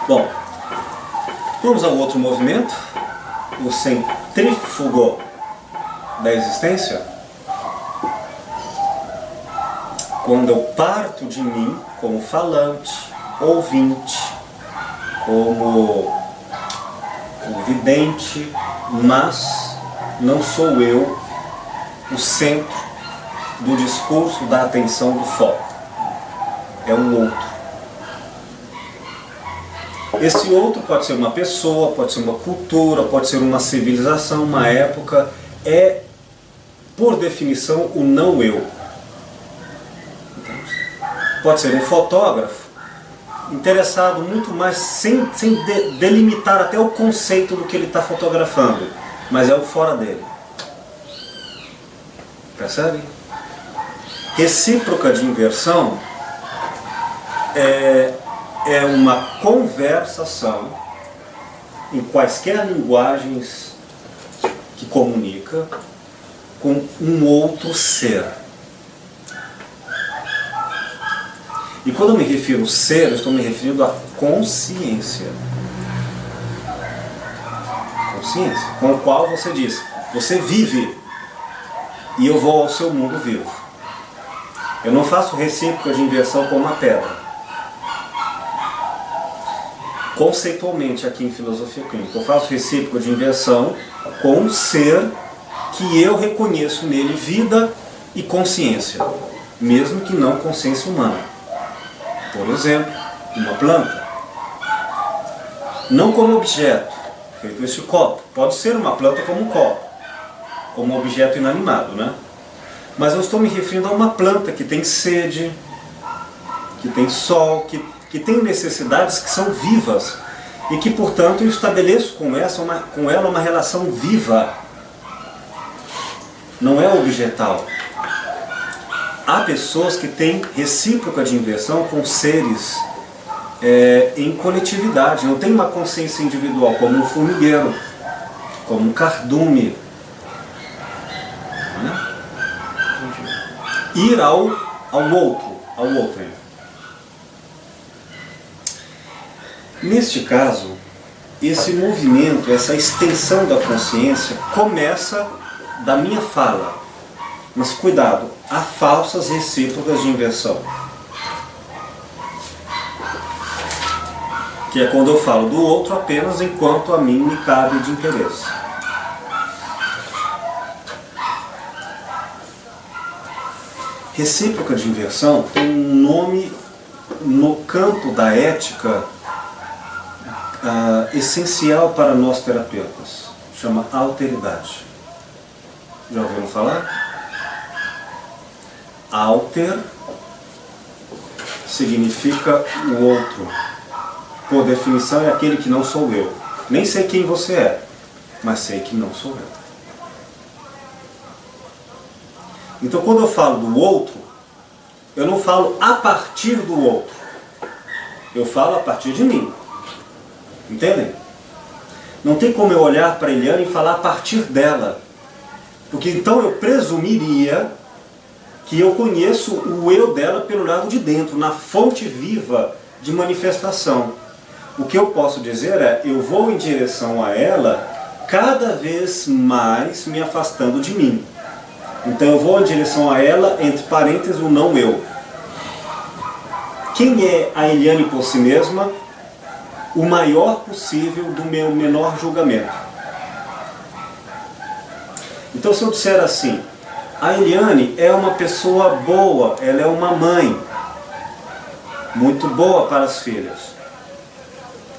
Bom, vamos ao outro movimento, o centrífugo da existência. Quando eu parto de mim como falante, ouvinte, como vidente, mas não sou eu o centro do discurso, da atenção, do foco. É um outro. Esse outro pode ser uma pessoa, pode ser uma cultura, pode ser uma civilização, uma época. É, por definição, o não eu. Pode ser um fotógrafo interessado muito mais, sem delimitar até o conceito do que ele está fotografando, mas é o fora dele. Percebe? Recíproca de inversão é uma conversação em quaisquer linguagens que comunica com um outro ser. E quando eu me refiro ser, eu estou me referindo à consciência. Consciência, com o qual você diz, você vive e eu vou ao seu mundo vivo. Eu não faço recíproca de inversão com uma pedra. Conceitualmente aqui em filosofia clínica, eu faço recíproca de inversão com um ser que eu reconheço nele vida e consciência, mesmo que não consciência humana. Por exemplo, uma planta. Não como objeto, feito esse copo. Pode ser uma planta como um copo, como um objeto inanimado, né? Mas eu estou me referindo a uma planta que tem sede, que tem sol, que tem necessidades que são vivas e que, portanto, eu estabeleço com ela uma relação viva. Não é objetal. Há pessoas que têm recíproca de inversão com seres em coletividade, não tem uma consciência individual, como um formigueiro, como um cardume. Né? Ir ao outro. Neste caso, esse movimento, essa extensão da consciência começa da minha fala. Mas cuidado, há falsas recíprocas de inversão. Que é quando eu falo do outro apenas enquanto a mim me cabe de interesse. Recíproca de inversão tem um nome no campo da ética essencial para nós terapeutas. Chama alteridade. Já ouviram falar? Alter significa o outro. Por definição é aquele que não sou eu. Nem sei quem você é, mas sei que não sou eu. Então quando eu falo do outro, eu não falo a partir do outro. Eu falo a partir de mim. Entendem? Não tem como eu olhar para a Eliane e falar a partir dela. Porque então eu presumiria que eu conheço o eu dela pelo lado de dentro, na fonte viva de manifestação. O que eu posso dizer é, eu vou em direção a ela cada vez mais me afastando de mim. Então eu vou em direção a ela, entre parênteses, o não eu. Quem é a Eliane por si mesma? O maior possível do meu menor julgamento. Então se eu disser assim, a Eliane é uma pessoa boa, ela é uma mãe, muito boa para as filhas.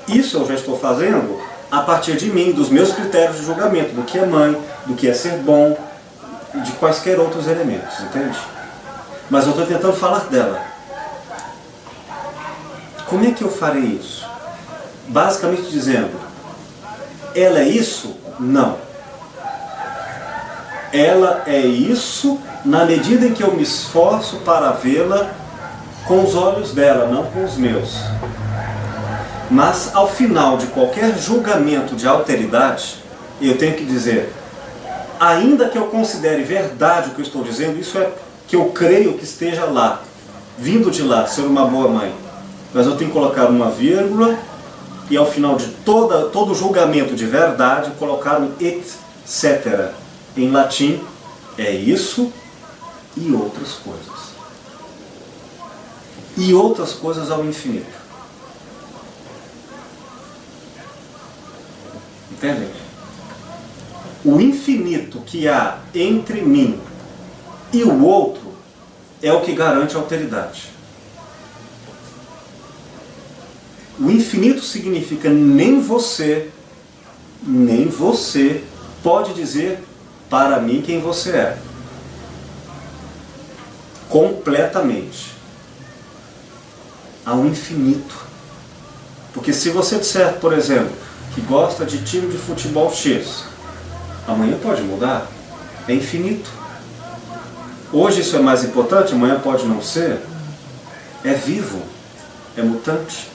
Isso eu já estou fazendo a partir de mim, dos meus critérios de julgamento, do que é mãe, do que é ser bom, de quaisquer outros elementos, entende? Mas eu estou tentando falar dela. Como é que eu farei isso? Basicamente dizendo, ela é isso? Não. Ela é isso na medida em que eu me esforço para vê-la com os olhos dela, não com os meus. Mas ao final de qualquer julgamento de alteridade, eu tenho que dizer, ainda que eu considere verdade o que eu estou dizendo, isso é que eu creio que esteja lá, vindo de lá, ser uma boa mãe. Mas eu tenho que colocar uma vírgula e ao final de todo julgamento de verdade colocaram etc. Em latim, é isso e outras coisas. E outras coisas ao infinito. Entendem? O infinito que há entre mim e o outro é o que garante a alteridade. O infinito significa nem você pode dizer para mim quem você é. Completamente. Há um infinito. Porque se você disser, por exemplo, que gosta de time de futebol X, amanhã pode mudar. É infinito. Hoje isso é mais importante, amanhã pode não ser. É vivo. É mutante.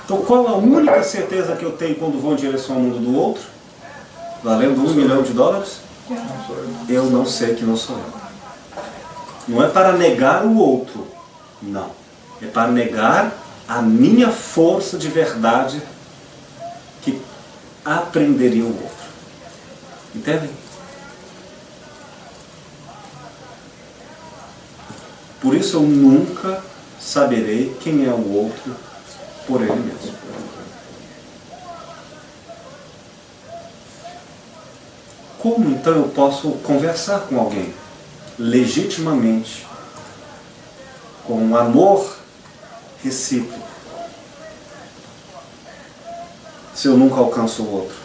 Então qual a única certeza que eu tenho quando vou em direção ao mundo do outro? Valendo $1 milhão? Eu não sei que não sou eu. Não é para negar o outro. Não. É para negar a minha força de verdade que aprenderia o outro. Entendem? Por isso eu nunca saberei quem é o outro por ele mesmo. Como então eu posso conversar com alguém legitimamente, com um amor recíproco, se eu nunca alcanço o outro?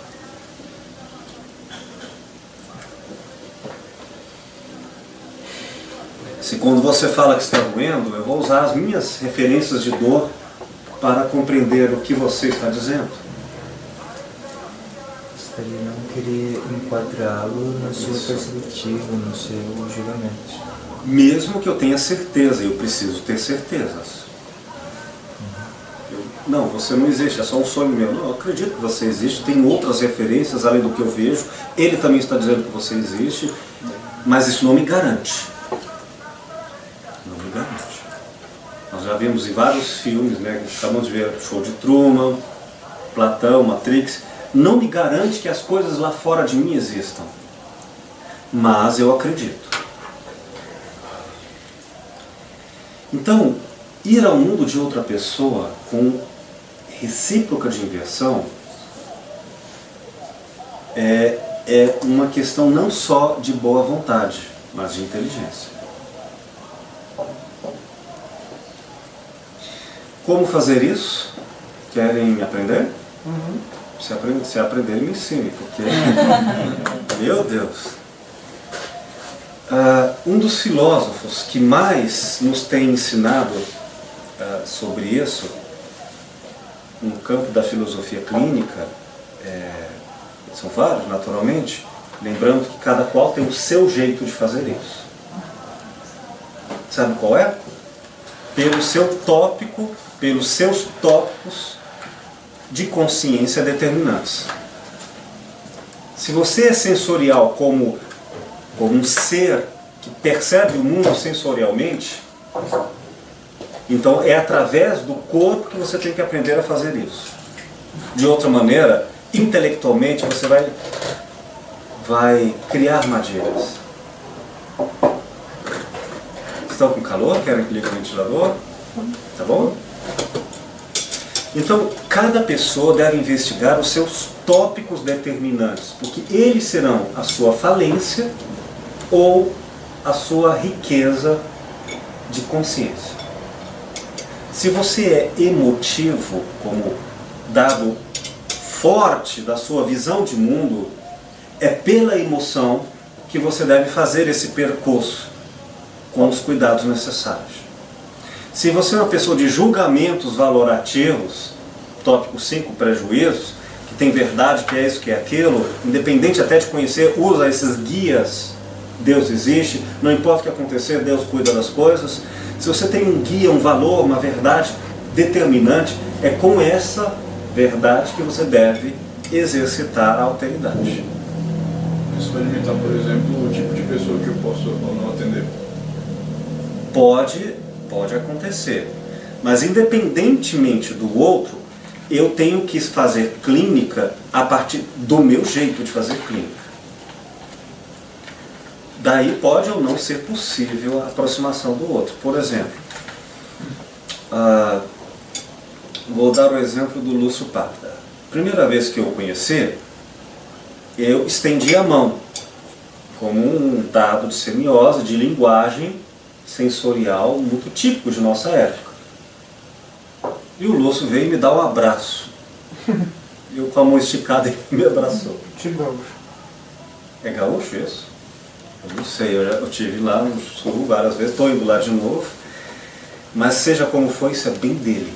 Se quando você fala que está doendo, eu vou usar as minhas referências de dor para compreender o que você está dizendo. Gostaria de não querer enquadrá-lo na sua perspectiva, no seu julgamento. Mesmo que eu tenha certeza, eu preciso ter certezas. Não, você não existe, é só um sonho meu. Não, eu acredito que você existe, tem outras referências além do que eu vejo. Ele também está dizendo que você existe, mas isso não me garante. Não me garante. Nós já vimos em vários filmes, né? Acabamos de ver Show de Truman, Platão, Matrix. Não me garante que as coisas lá fora de mim existam. Mas eu acredito. Então, ir ao mundo de outra pessoa com recíproca de inversão é uma questão não só de boa vontade, mas de inteligência. Como fazer isso? Querem aprender? Se aprender, me ensine, porque... Meu Deus! Um dos filósofos que mais nos tem ensinado sobre isso, no campo da filosofia clínica, são vários, naturalmente, lembrando que cada qual tem o seu jeito de fazer isso. Sabe qual é? Pelo seu tópico, pelos seus tópicos de consciência determinantes. Se você é sensorial como um ser que percebe o mundo sensorialmente, então é através do corpo que você tem que aprender a fazer isso. De outra maneira, intelectualmente você vai criar armadilhas. Estão com calor? Querem que ligue o ventilador? Tá bom? Então, cada pessoa deve investigar os seus tópicos determinantes, porque eles serão a sua falência ou a sua riqueza de consciência. Se você é emotivo, como dado forte da sua visão de mundo, é pela emoção que você deve fazer esse percurso com os cuidados necessários. Se você é uma pessoa de julgamentos valorativos, tópico 5, prejuízos, que tem verdade, que é isso, que é aquilo, independente até de conhecer, usa esses guias, Deus existe, não importa o que acontecer, Deus cuida das coisas. Se você tem um guia, um valor, uma verdade determinante, é com essa verdade que você deve exercitar a alteridade. Isso vai limitar, por exemplo, o tipo de pessoa que eu posso ou não atender? Pode acontecer, mas independentemente do outro, eu tenho que fazer clínica a partir do meu jeito de fazer clínica. Daí pode ou não ser possível a aproximação do outro. Por exemplo, vou dar o exemplo do Lúcio Pata. Primeira vez que eu o conheci, eu estendi a mão, como um dado de semiose, de linguagem sensorial muito típico de nossa época. E o Lúcio veio me dar um abraço. Eu com a mão esticada ele me abraçou. De gaúcho. É gaúcho isso? Eu não sei, eu tive lá no sul várias vezes, estou indo lá de novo. Mas seja como for, isso é bem dele.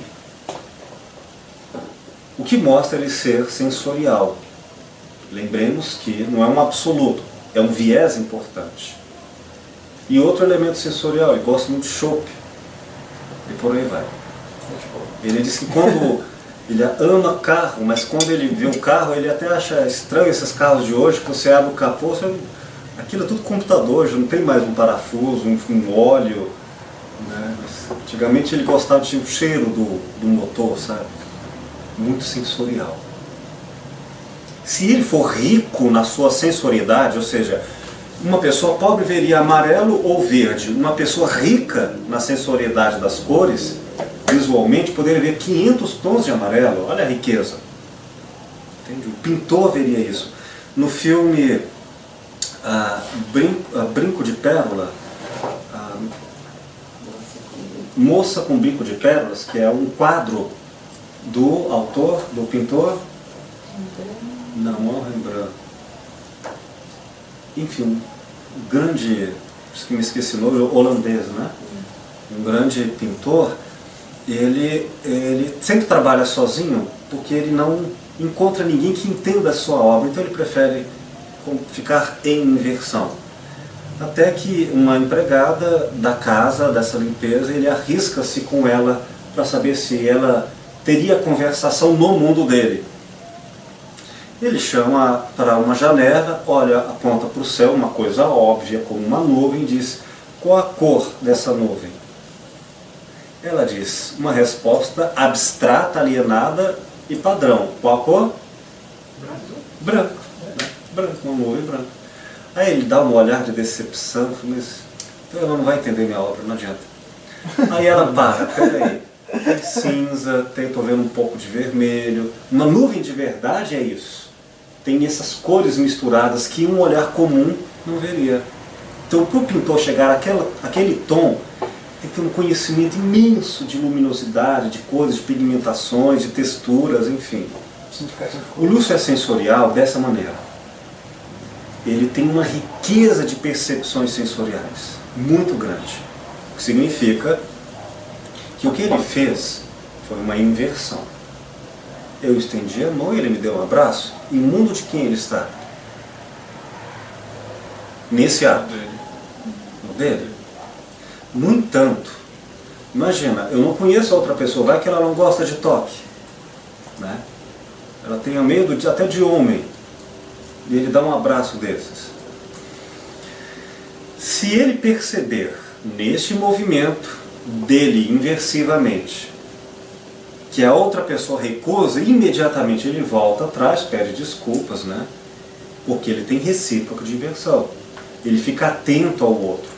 O que mostra ele ser sensorial. Lembremos que não é um absoluto, é um viés importante. E outro elemento sensorial, ele gosta muito de chopp. E por aí vai. Ele diz que quando ele ama carro, mas quando ele vê um carro, ele até acha estranho esses carros de hoje, que você abre o capô, aquilo é tudo computador, já não tem mais um parafuso, um óleo. Né? Antigamente ele gostava de o cheiro do motor, sabe? Muito sensorial. Se ele for rico na sua sensoriedade, ou seja, uma pessoa pobre veria amarelo ou verde, uma pessoa rica na sensoriedade das cores, visualmente, poderia ver 500 tons de amarelo. Olha a riqueza. Entende? O pintor veria isso. No filme Brinco de Pérola, Moça com Bico de Pérolas, que é um quadro do autor, do pintor, não é o Rembrandt, enfim, um grande, que me esqueci o nome, holandês, né? Um grande pintor. Ele sempre trabalha sozinho porque ele não encontra ninguém que entenda a sua obra, então ele prefere ficar em inversão. Até que uma empregada da casa, dessa limpeza, ele arrisca-se com ela para saber se ela teria conversação no mundo dele. Ele chama para uma janela, olha, aponta para o céu, uma coisa óbvia, como uma nuvem, e diz: qual a cor dessa nuvem? Ela diz uma resposta abstrata, alienada e padrão. Qual a cor? Branco. Branco, uma nuvem branca. Aí ele dá um olhar de decepção, mas ela não vai entender minha obra, não adianta. Aí ela para, peraí, tem cinza, estou vendo um pouco de vermelho. Uma nuvem de verdade é isso. Tem essas cores misturadas que um olhar comum não veria. Então, para o pintor chegar àquele tom, tem que ter um conhecimento imenso de luminosidade, de cores, de pigmentações, de texturas, enfim. O Lúcio é sensorial dessa maneira. Ele tem uma riqueza de percepções sensoriais muito grande. O que significa que o que ele fez foi uma inversão. Eu estendi a mão e ele me deu um abraço. E o mundo de quem ele está? Nesse ato. No dele. No entanto, imagina, eu não conheço a outra pessoa, vai que ela não gosta de toque. Né? Ela tem medo até de homem. E ele dá um abraço desses. Se ele perceber neste movimento dele inversivamente que a outra pessoa recusa, imediatamente ele volta atrás, pede desculpas, né? Porque ele tem recíproca de inversão. Ele fica atento ao outro.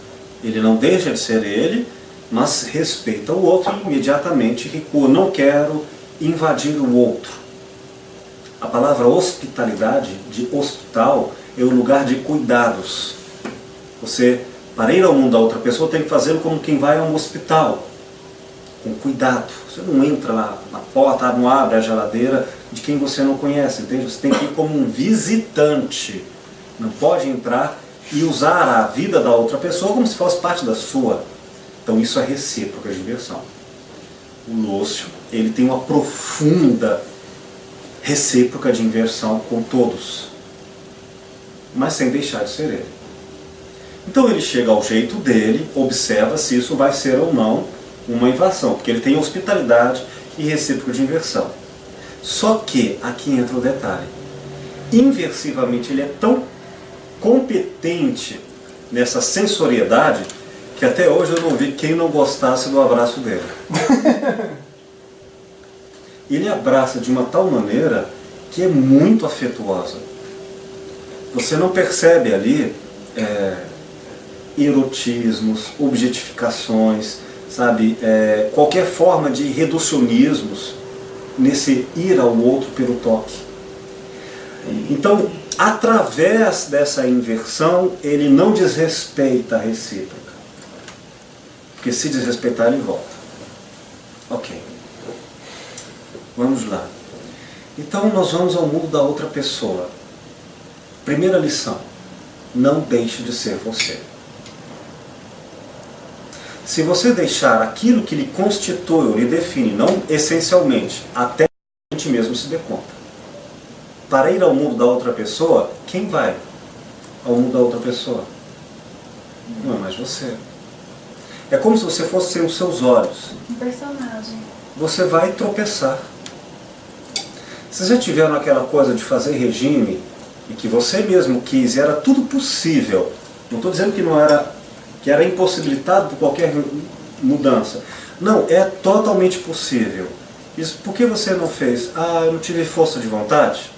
Ele não deixa de ser ele, mas respeita o outro e imediatamente recua. Não quero invadir o outro. A palavra hospitalidade, de hospital, é o lugar de cuidados. Você, para ir ao mundo da outra pessoa, tem que fazê-lo como quem vai a um hospital, com cuidado. Você não entra lá na porta, não abre a geladeira de quem você não conhece, entende? Você tem que ir como um visitante. Não pode entrar e usar a vida da outra pessoa como se fosse parte da sua. Então isso é recíproca de inversão. O Lúcio, ele tem uma profunda recíproca de inversão com todos, mas sem deixar de ser ele. Então ele chega ao jeito dele, observa se isso vai ser ou não uma invasão, porque ele tem hospitalidade e recíproca de inversão. Só que, aqui entra o detalhe, inversivamente ele é tão competente nessa sensoriedade que até hoje eu não vi quem não gostasse do abraço dele. ele abraça de uma tal maneira que é muito afetuosa. Você não percebe ali erotismos, objetificações, sabe, qualquer forma de reducionismos nesse ir ao outro pelo toque. Então, através dessa inversão, ele não desrespeita a recíproca. Porque se desrespeitar, ele volta. Ok. Vamos lá. Então, nós vamos ao mundo da outra pessoa. Primeira lição. Não deixe de ser você. Se você deixar aquilo que lhe constitui ou lhe define, não essencialmente, até a gente mesmo se dê conta. Para ir ao mundo da outra pessoa, quem vai ao mundo da outra pessoa? Não é mais você. É como se você fosse sem os seus olhos. Um personagem. Você vai tropeçar. Vocês já tiveram aquela coisa de fazer regime e que você mesmo quis, e era tudo possível. Não estou dizendo que não era, que era impossibilitado por qualquer mudança. Não, é totalmente possível. Isso, por que você não fez? Ah, eu não tive força de vontade?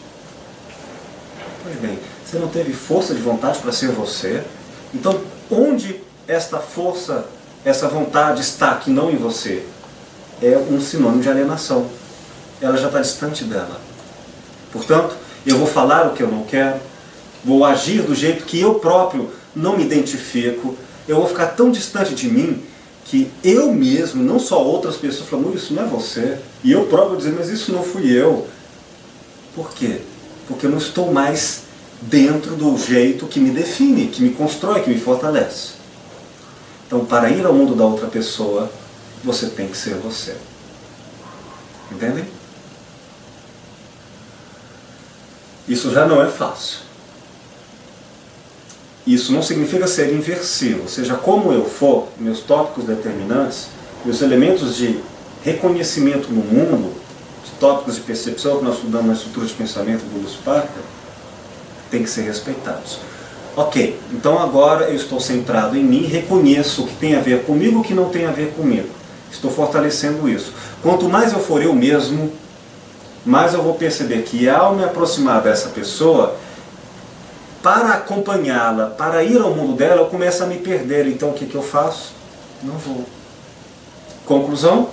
Pois bem, você não teve força de vontade para ser você. Então, onde esta força, essa vontade está que não em você? É um sinônimo de alienação. Ela já está distante dela. Portanto, eu vou falar o que eu não quero, vou agir do jeito que eu próprio não me identifico, eu vou ficar tão distante de mim que eu mesmo, não só outras pessoas, falam, isso não é você. E eu próprio vou dizer, mas isso não fui eu. Por quê? Porque eu não estou mais dentro do jeito que me define, que me constrói, que me fortalece. Então, para ir ao mundo da outra pessoa, você tem que ser você. Entendem? Isso já não é fácil. Isso não significa ser inversivo. Ou seja, como eu for, meus tópicos determinantes, meus elementos de reconhecimento no mundo, os tópicos de percepção que nós estudamos na estrutura de pensamento do Lúcio Parker, tem que ser respeitados. Ok, então agora eu estou centrado em mim, reconheço o que tem a ver comigo e o que não tem a ver comigo. Estou fortalecendo isso. Quanto mais eu for eu mesmo, mais eu vou perceber que ao me aproximar dessa pessoa, para acompanhá-la, para ir ao mundo dela, eu começo a me perder. Então o que eu faço? Não vou. Conclusão?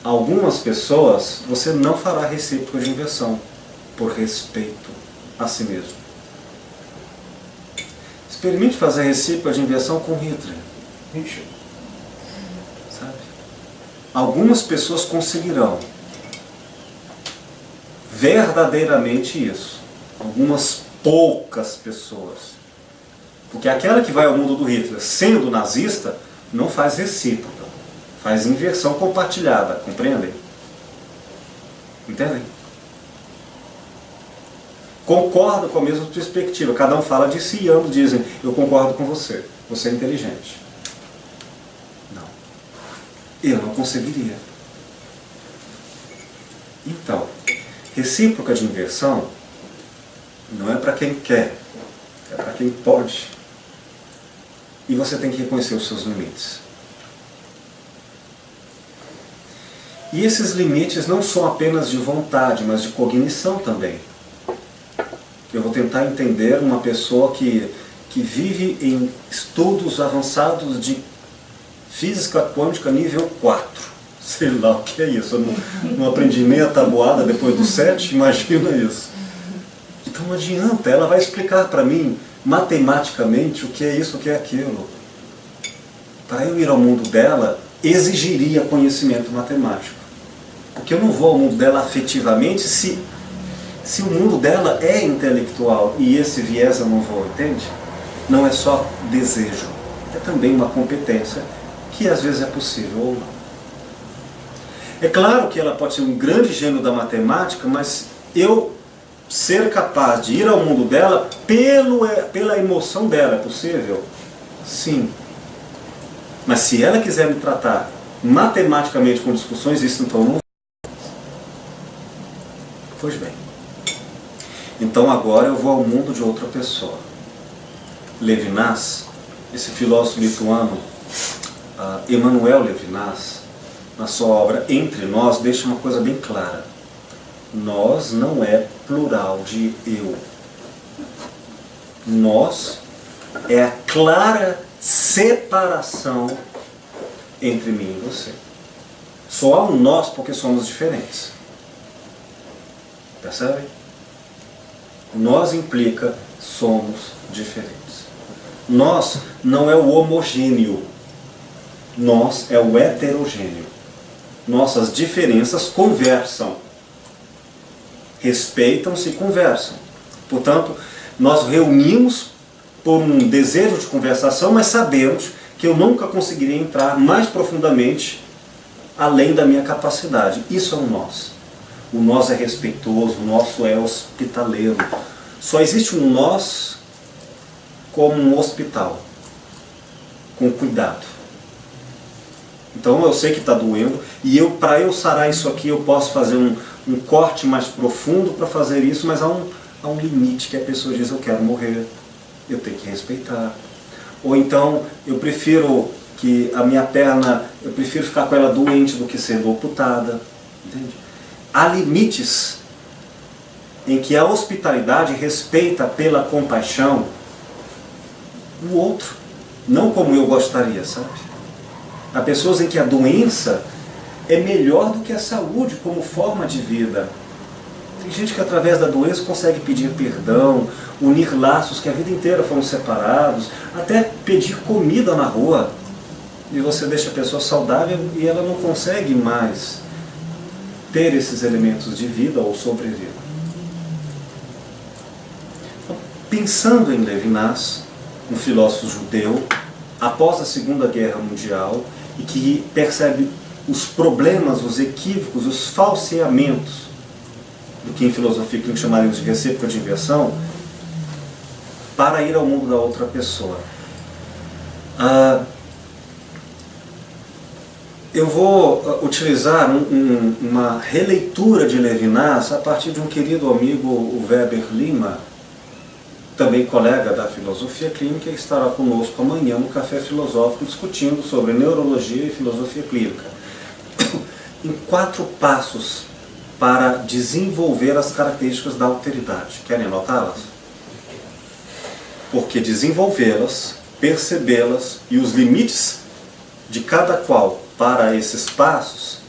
Algumas pessoas você não fará recíproca de inversão, por respeito a si mesmo. Experimente fazer recíproca de inversão com Hitler. Sabe? Algumas pessoas conseguirão verdadeiramente isso. Algumas poucas pessoas. Porque aquela que vai ao mundo do Hitler sendo nazista, não faz recíproca. Faz inversão compartilhada. Compreendem? Entendem? Concorda com a mesma perspectiva. Cada um fala de si e ambos dizem, eu concordo com você. Você é inteligente. Não. Eu não conseguiria. Então, recíproca de inversão não é para quem quer, é para quem pode. E você tem que reconhecer os seus limites. E esses limites não são apenas de vontade, mas de cognição também. Eu vou tentar entender uma pessoa que vive em estudos avançados de física quântica nível 4. Sei lá o que é isso, eu não aprendi nem a tabuada depois do 7, imagina isso. Então não adianta, ela vai explicar para mim matematicamente o que é isso, o que é aquilo. Para eu ir ao mundo dela, exigiria conhecimento matemático. Porque eu não vou ao mundo dela afetivamente se o mundo dela é intelectual e esse viés eu não vou, entende? Não é só desejo, é também uma competência que às vezes é possível ou não. É claro que ela pode ser um grande gênio da matemática, mas eu ser capaz de ir ao mundo dela pela emoção dela, é possível? Sim. Mas se ela quiser me tratar matematicamente com discussões, isso então não. Pois bem. Então agora eu vou ao mundo de outra pessoa. Levinas, esse filósofo lituano, Emanuel Levinas, na sua obra Entre Nós, deixa uma coisa bem clara. Nós não é plural de eu. Nós é a clara separação entre mim e você. Só há um nós porque somos diferentes. Percebe? Nós implica somos diferentes. Nós não é o homogêneo. Nós é o heterogêneo. Nossas diferenças conversam. Respeitam-se e conversam. Portanto, nós reunimos por um desejo de conversação, mas sabemos que eu nunca conseguiria entrar mais profundamente além da minha capacidade. Isso é um nós. O nós é respeitoso, o nosso é hospitaleiro. Só existe um nós como um hospital, com cuidado. Então eu sei que está doendo, e para eu sarar isso aqui, eu posso fazer um corte mais profundo para fazer isso, mas há um limite que a pessoa diz, eu quero morrer, eu tenho que respeitar. Ou então, eu prefiro que a minha perna, eu prefiro ficar com ela doente do que sendo amputada. Entende? Há limites em que a hospitalidade respeita pela compaixão o outro, não como eu gostaria, sabe? Há pessoas em que a doença é melhor do que a saúde como forma de vida. Tem gente que através da doença consegue pedir perdão, unir laços que a vida inteira foram separados, até pedir comida na rua. E você deixa a pessoa saudável e ela não consegue mais ter esses elementos de vida ou sobreviver. Então, pensando em Levinas, um filósofo judeu, após a Segunda Guerra Mundial, e que percebe os problemas, os equívocos, os falseamentos do que em filosofia clínica chamaríamos de recíproca de inversão, para ir ao mundo da outra pessoa. Eu vou utilizar uma releitura de Levinas a partir de um querido amigo, o Weber Lima, também colega da filosofia clínica, e estará conosco amanhã no Café Filosófico discutindo sobre neurologia e filosofia clínica. Em 4 passos para desenvolver as características da alteridade. Querem anotá-las? Porque desenvolvê-las, percebê-las e os limites de cada qual para esses passos,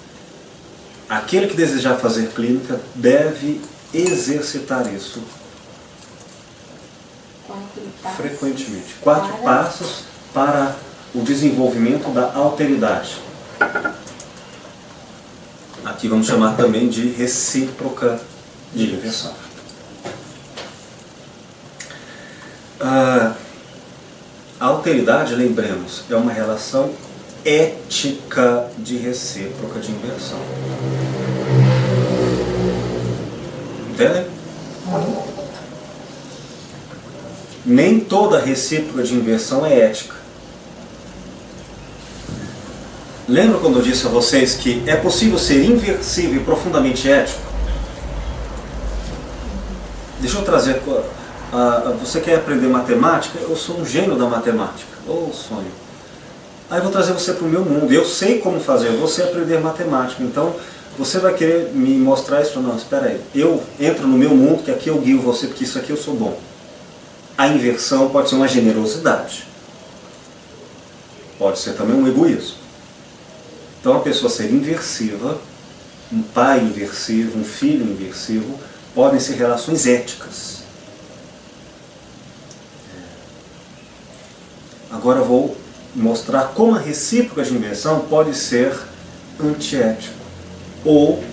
aquele que desejar fazer clínica deve exercitar isso frequentemente. 4 passos para o desenvolvimento da alteridade. Aqui vamos chamar também de recíproca de inversão. A alteridade, lembremos, é uma relação ética de recíproca de inversão. Entendem? Nem toda recíproca de inversão é ética. Lembra quando eu disse a vocês que é possível ser inversível e profundamente ético? Deixa eu trazer... você quer aprender matemática? Eu sou um gênio da matemática. Ou sonho. Aí eu vou trazer você para o meu mundo. Eu sei como fazer você aprender matemática. Então, você vai querer me mostrar isso? Não, espera aí. Eu entro no meu mundo, que aqui eu guio você, porque isso aqui eu sou bom. A inversão pode ser uma generosidade. Pode ser também um egoísmo. Então, a pessoa ser inversiva, um pai inversivo, um filho inversivo, podem ser relações éticas. Agora eu vou mostrar como a recíproca de inversão pode ser antiético. Ou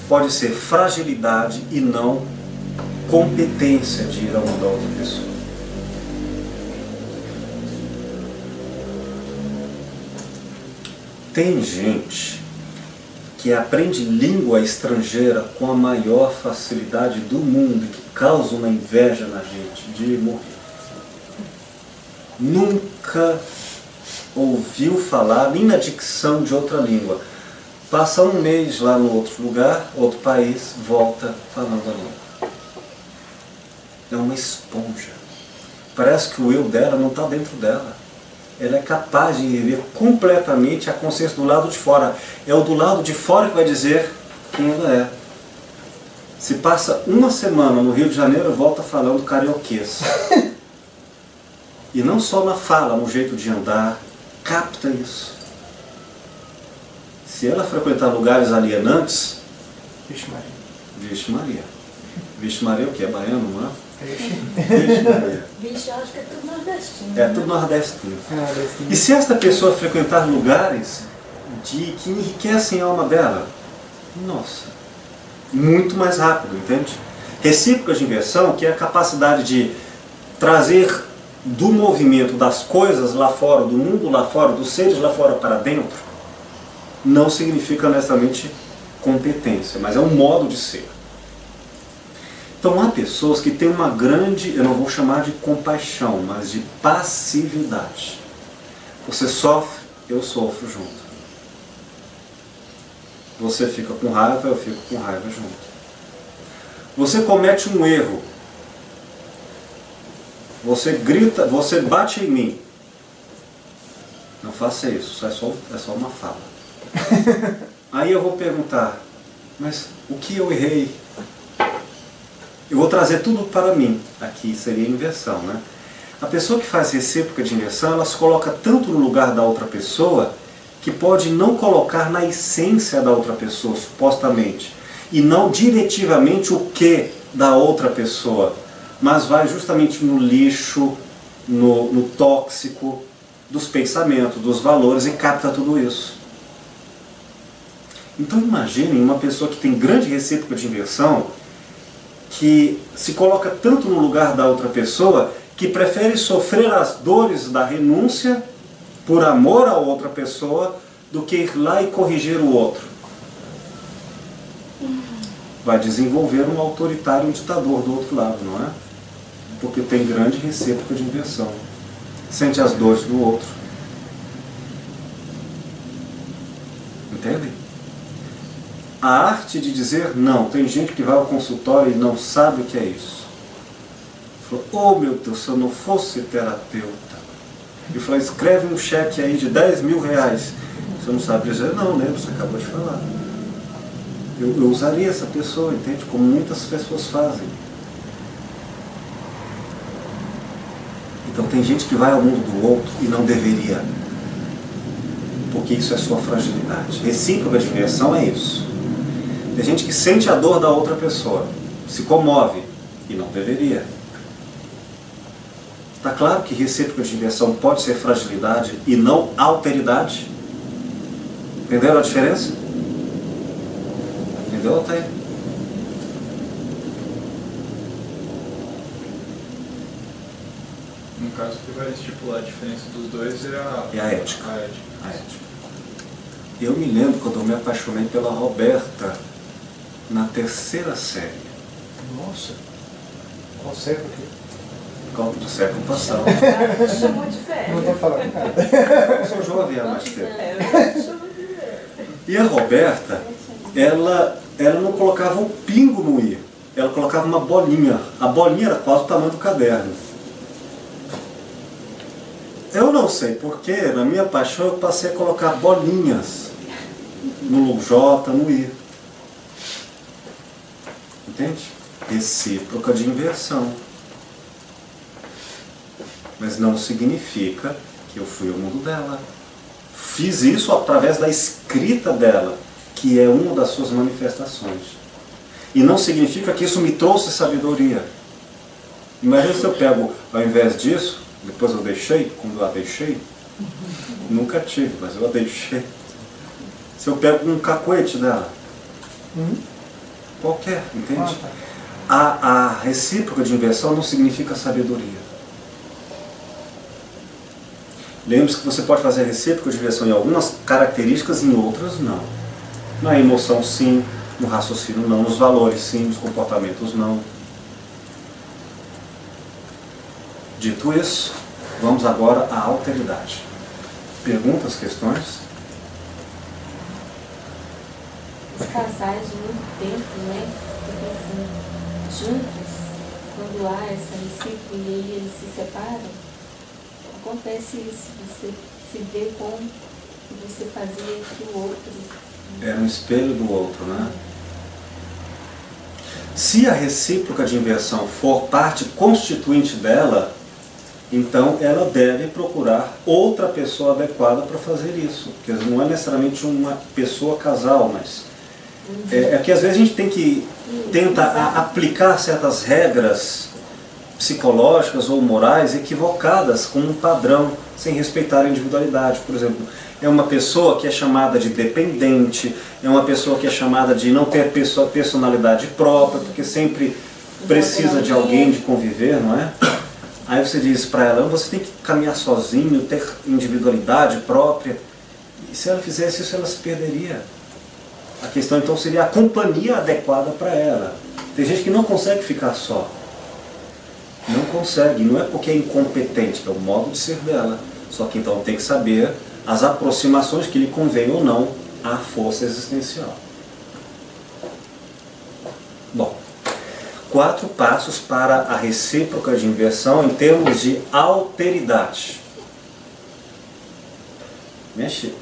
pode ser fragilidade e não competência de ir ao mundo da outra pessoa. Tem gente que aprende língua estrangeira com a maior facilidade do mundo, que causa uma inveja na gente de morrer. Nunca ouviu falar nem na dicção de outra língua. Passa um mês lá no outro lugar, outro país, volta falando a língua. É uma esponja. Parece que o eu dela não está dentro dela. ela é capaz de rever completamente a consciência do lado de fora. É o do lado de fora que vai dizer quem ela é. Se passa uma semana no Rio de Janeiro, volta falando carioquês. E não só na fala, no jeito de andar, capta isso. Se ela frequentar lugares alienantes, Vixe Maria. Vixe Maria. Vixe Maria é o que? É baiano, não é? Vixe Maria. Bicho, eu acho que é tudo nordestino. É tudo nordestino. Maria. E se esta pessoa frequentar lugares que enriquecem a alma dela, nossa, muito mais rápido, entende? Recíproca de inversão, que é a capacidade de trazer do movimento das coisas lá fora, do mundo lá fora, dos seres lá fora para dentro, não significa honestamente competência, mas é um modo de ser. Então há pessoas que têm uma grande, eu não vou chamar de compaixão, mas de passividade. Você sofre, eu sofro junto. Você fica com raiva, eu fico com raiva junto. Você comete um erro. Você grita, você bate em mim. Não faça isso, isso é só uma fala. Aí eu vou perguntar, mas o que eu errei? Eu vou trazer tudo para mim. Aqui seria inversão, né? A pessoa que faz recíproca de inversão, ela se coloca tanto no lugar da outra pessoa que pode não colocar na essência da outra pessoa, supostamente, e não diretivamente o que da outra pessoa, mas vai justamente no lixo, no tóxico dos pensamentos, dos valores, e capta tudo isso. Então imaginem uma pessoa que tem grande recíproca de inversão, que se coloca tanto no lugar da outra pessoa, que prefere sofrer as dores da renúncia por amor a outra pessoa, do que ir lá e corrigir o outro. Vai desenvolver um autoritário, um ditador do outro lado, não é? Porque tem grande recíproca de inversão. Sente as dores do outro. Entendem? A arte de dizer não. Tem gente que vai ao consultório e não sabe o que é isso. Falou, oh meu Deus, se eu não fosse terapeuta. E falou, escreve um cheque aí de 10 mil reais. Você não sabe dizer não, né? Você acabou de falar. Eu usaria essa pessoa, entende? Como muitas pessoas fazem. Então tem gente que vai ao mundo do outro e não deveria. Porque isso é sua fragilidade. Recíproca de inversão é isso. Tem gente que sente a dor da outra pessoa, se comove e não deveria. Está claro que recíproca de inversão pode ser fragilidade e não alteridade? Entenderam a diferença? Entendeu, Altair? No caso, o que vai estipular a diferença dos dois é a ética. A ética. A ética. Eu me lembro quando eu me apaixonei pela Roberta na 3ª série. Nossa. Qual século aqui? Do século passado. Chamou de velho. Não estou falando nada. Eu sou jovem há mais tempo. Chamou de velho. E a Roberta, ela não colocava um pingo no i. Ela colocava uma bolinha. A bolinha era quase o tamanho do caderno. Eu não sei porquê, na minha paixão eu passei a colocar bolinhas no J, no I. Entende? Recíproca de inversão. Mas não significa que eu fui ao mundo dela. Fiz isso através da escrita dela, que é uma das suas manifestações. E não significa que isso me trouxe sabedoria. Imagina se eu pego, ao invés disso, depois eu deixei, quando eu a deixei, nunca tive, mas eu a deixei. Se eu pego um cacuete dela, qualquer, entende? A recíproca de inversão não significa sabedoria. Lembre-se que você pode fazer recíproca de inversão em algumas características, em outras não. Na emoção sim, no raciocínio não, nos valores sim, nos comportamentos não. Dito isso, vamos agora à alteridade. Perguntas, questões? Os casais de muito tempo, né? Porque assim, juntos, quando há essa recíproca e aí eles se separam, acontece isso, você se vê como você fazia que o outro. É um espelho do outro, né? Se a recíproca de inversão for parte constituinte dela, então ela deve procurar outra pessoa adequada para fazer isso. Quer dizer, não é necessariamente uma pessoa casal, mas é que às vezes a gente tem que tentar aplicar certas regras psicológicas ou morais equivocadas com um padrão, sem respeitar a individualidade. Por exemplo, é uma pessoa que é chamada de dependente, é uma pessoa que é chamada de não ter personalidade própria, porque sempre precisa de alguém de conviver, não é? Aí você diz para ela, você tem que caminhar sozinho, ter individualidade própria. E se ela fizesse isso, ela se perderia. A questão então seria a companhia adequada para ela. Tem gente que não consegue ficar só. Não consegue, não é porque é incompetente, é o modo de ser dela. Só que então tem que saber as aproximações que lhe convém ou não à força existencial. Bom, 4 passos para a recíproca de inversão em termos de alteridade. Mexe.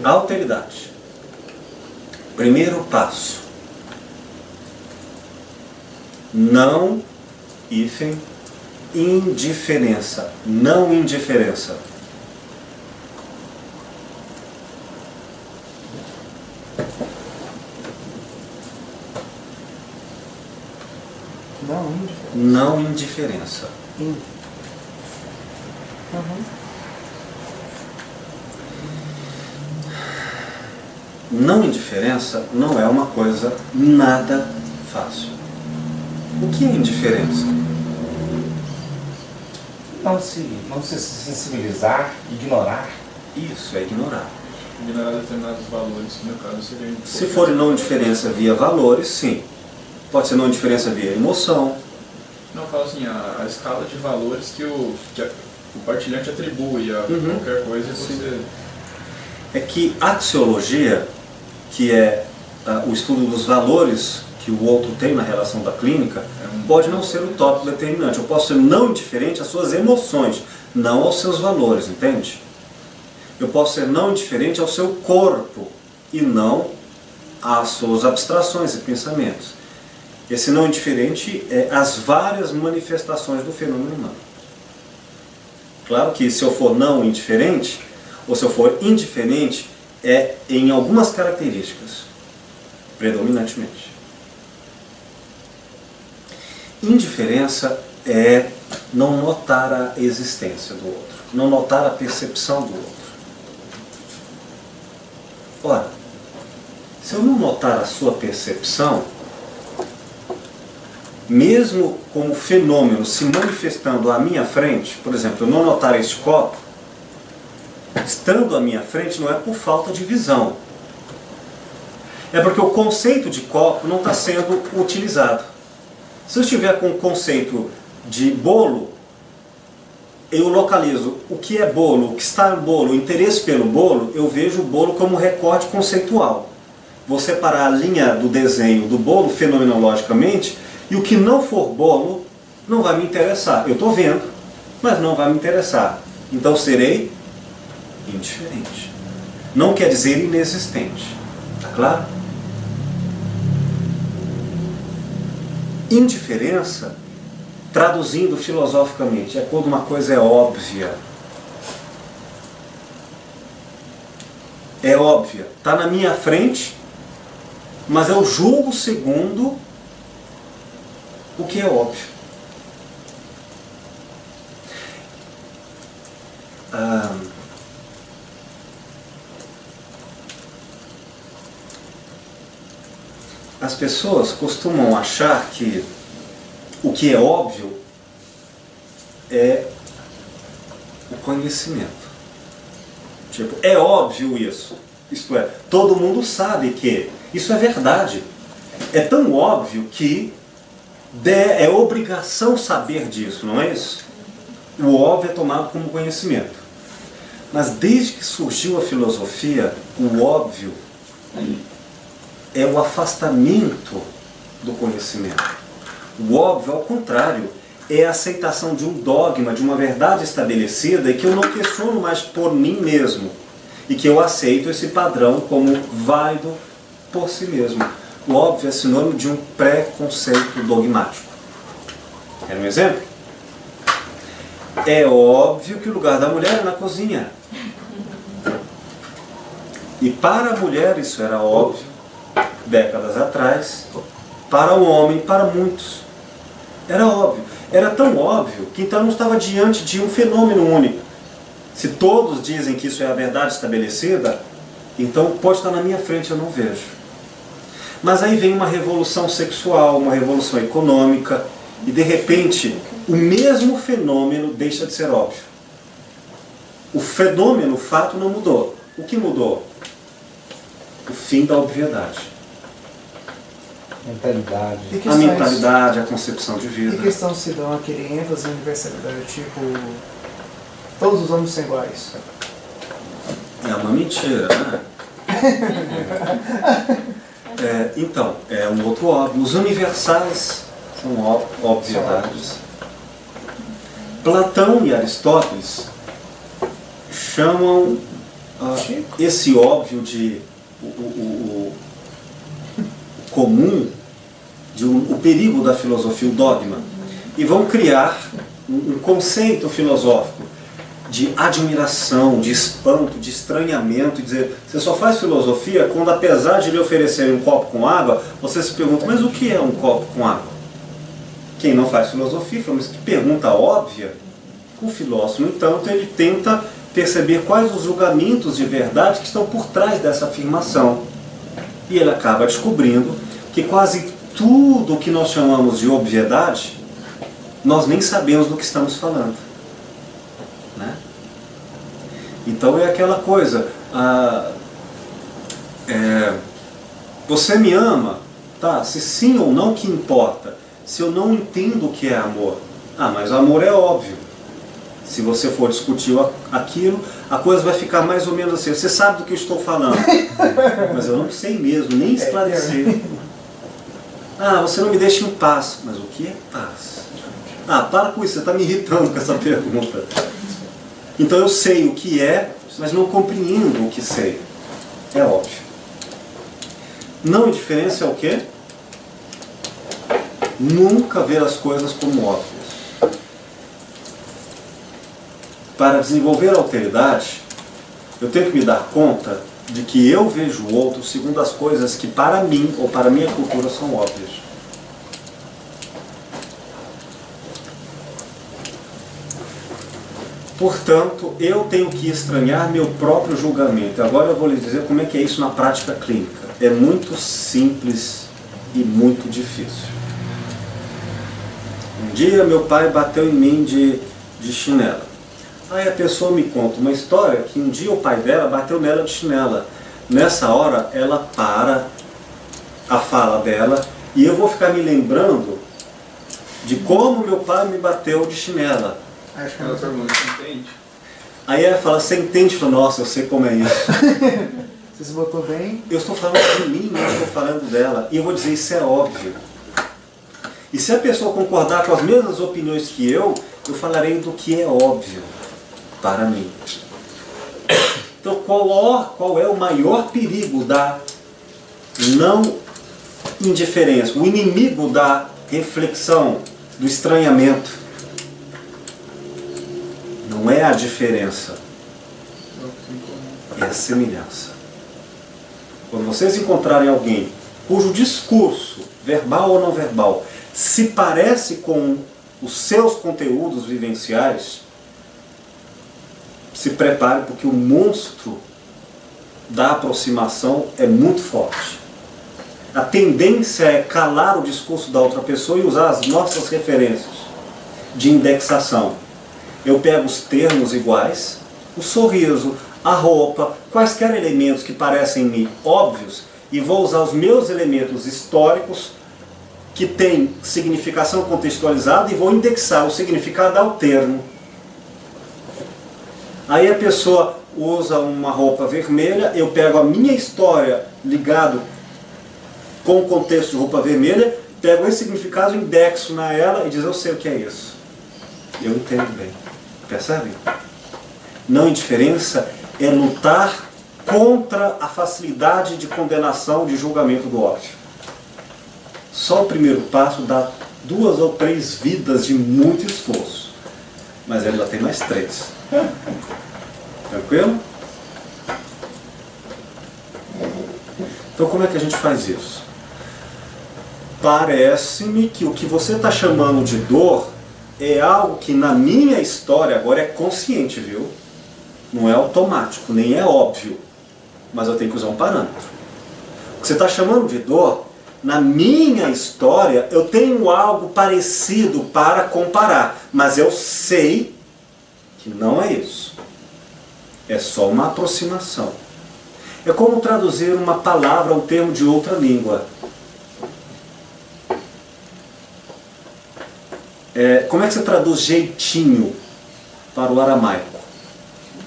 Alteridade. Primeiro passo. Não, hífen, indiferença. Não indiferença. Não indiferença. Não indiferença não é uma coisa nada fácil. O que é indiferença? Não se sensibilizar, ignorar. Isso, é ignorar. Ignorar determinados valores, que no caso seria importante. Se for não indiferença via valores, sim. Pode ser não indiferença via emoção. Não, eu falo assim, a escala de valores que o partilhante atribui a qualquer coisa, você... É que a axiologia, que é o estudo dos valores que o outro tem na relação da clínica, pode não ser o tópico determinante. Eu posso ser não indiferente às suas emoções, não aos seus valores, entende? Eu posso ser não indiferente ao seu corpo e não às suas abstrações e pensamentos. Esse não indiferente é as várias manifestações do fenômeno humano. Claro que se eu for não indiferente, ou se eu for indiferente, é em algumas características, predominantemente. Indiferença é não notar a existência do outro, não notar a percepção do outro. Ora, se eu não notar a sua percepção, mesmo como fenômeno se manifestando à minha frente, por exemplo, eu não notar este copo, estando à minha frente não é por falta de visão. É porque o conceito de copo não está sendo utilizado. Se eu estiver com o conceito de bolo, eu localizo o que é bolo, o que está no bolo, o interesse pelo bolo, eu vejo o bolo como recorte conceitual. Vou separar a linha do desenho do bolo fenomenologicamente, e o que não for bolo não vai me interessar. Eu estou vendo, mas não vai me interessar. Então serei indiferente. Não quer dizer inexistente. Está claro? Indiferença, traduzindo filosoficamente, é quando uma coisa é óbvia. É óbvia. Está na minha frente, mas eu julgo segundo o que é óbvio. As pessoas costumam achar que o que é óbvio é o conhecimento. Tipo, é óbvio isso. Isto é, todo mundo sabe que isso é verdade. É tão óbvio que é obrigação saber disso, não é isso? O óbvio é tomado como conhecimento. Mas desde que surgiu a filosofia, o óbvio é o afastamento do conhecimento. O óbvio, ao contrário, é a aceitação de um dogma, de uma verdade estabelecida e que eu não questiono mais por mim mesmo. E que eu aceito esse padrão como válido por si mesmo. O óbvio é sinônimo de um preconceito dogmático. Quer um exemplo? É óbvio que o lugar da mulher é na cozinha. E para a mulher isso era óbvio, décadas atrás. Para o homem, para muitos, era óbvio. Era tão óbvio que então não estava diante de um fenômeno único. Se todos dizem que isso é a verdade estabelecida, então pode estar na minha frente, eu não vejo. Mas aí vem uma revolução sexual, uma revolução econômica, e de repente o mesmo fenômeno deixa de ser óbvio. O fenômeno, o fato, não mudou. O que mudou? O fim da obviedade. Mentalidade. A mentalidade, a concepção de vida. Que questão se dão aquele ênfase em universalidade, tipo, todos os homens são iguais? É uma mentira, né? Então, é um outro óbvio. Os universais são obviedades. Platão e Aristóteles chamam esse óbvio de o comum, o perigo da filosofia, o dogma, e vão criar um conceito filosófico de admiração, de espanto, de estranhamento, e dizer, você só faz filosofia quando, apesar de lhe oferecerem um copo com água, você se pergunta, mas o que é um copo com água? Quem não faz filosofia, mas que pergunta óbvia, o filósofo, no entanto, ele tenta perceber quais os julgamentos de verdade que estão por trás dessa afirmação. E ele acaba descobrindo que quase tudo o que nós chamamos de obviedade, nós nem sabemos do que estamos falando. Né? Então é aquela coisa, você me ama, tá? Se sim ou não, que importa? Se eu não entendo o que é amor, mas amor é óbvio. Se você for discutir aquilo, a coisa vai ficar mais ou menos assim, você sabe do que eu estou falando, mas eu não sei mesmo, nem esclarecer. Você não me deixa em paz, mas o que é paz? Para com isso, você está me irritando com essa pergunta. Então eu sei o que é, mas não compreendo o que sei. É óbvio. Não indiferença é o quê? Nunca ver as coisas como óbvias. Para desenvolver a alteridade, eu tenho que me dar conta de que eu vejo o outro segundo as coisas que para mim ou para a minha cultura são óbvias. Portanto, eu tenho que estranhar meu próprio julgamento. Agora eu vou lhes dizer como é que é isso na prática clínica. É muito simples e muito difícil. Um dia meu pai bateu em mim de chinela. Aí a pessoa me conta uma história que um dia o pai dela bateu nela de chinela. Nessa hora ela para a fala dela e eu vou ficar me lembrando de como meu pai me bateu de chinela. Acho que ela pergunta, você entende? Aí ela fala, você entende? Fala, nossa, eu sei como é isso. Você se botou bem? Eu estou falando de mim, não estou falando dela. E eu vou dizer, isso é óbvio. E se a pessoa concordar com as mesmas opiniões que eu falarei do que é óbvio para mim. Então qual é o maior perigo da não indiferença? O inimigo da reflexão, do estranhamento. Não é a diferença, é a semelhança. Quando vocês encontrarem alguém cujo discurso, verbal ou não verbal, se parece com os seus conteúdos vivenciais, se prepare, porque o monstro da aproximação é muito forte. A tendência é calar o discurso da outra pessoa e usar as nossas referências de indexação. Eu pego os termos iguais, o sorriso, a roupa, quaisquer elementos que parecem-me óbvios, e vou usar os meus elementos históricos que têm significação contextualizada e vou indexar o significado ao termo. Aí a pessoa usa uma roupa vermelha, eu pego a minha história ligado com o contexto de roupa vermelha, pego esse significado, indexo na ela e diz, eu sei o que é isso. Eu entendo bem. Percebem? Não indiferença é lutar contra a facilidade de condenação, de julgamento do óbvio. Só o primeiro passo dá 2 ou 3 vidas de muito esforço. Mas ainda tem mais 3. Tranquilo? Então como é que a gente faz isso? Parece-me que o que você está chamando de dor é algo que na minha história agora é consciente, viu? Não é automático, nem é óbvio. Mas eu tenho que usar um parâmetro. O que você está chamando de dor, na minha história, eu tenho algo parecido para comparar. Mas eu sei que não é isso. É só uma aproximação. É como traduzir uma palavra, um termo de outra língua. Como é que você traduz jeitinho para o aramaico?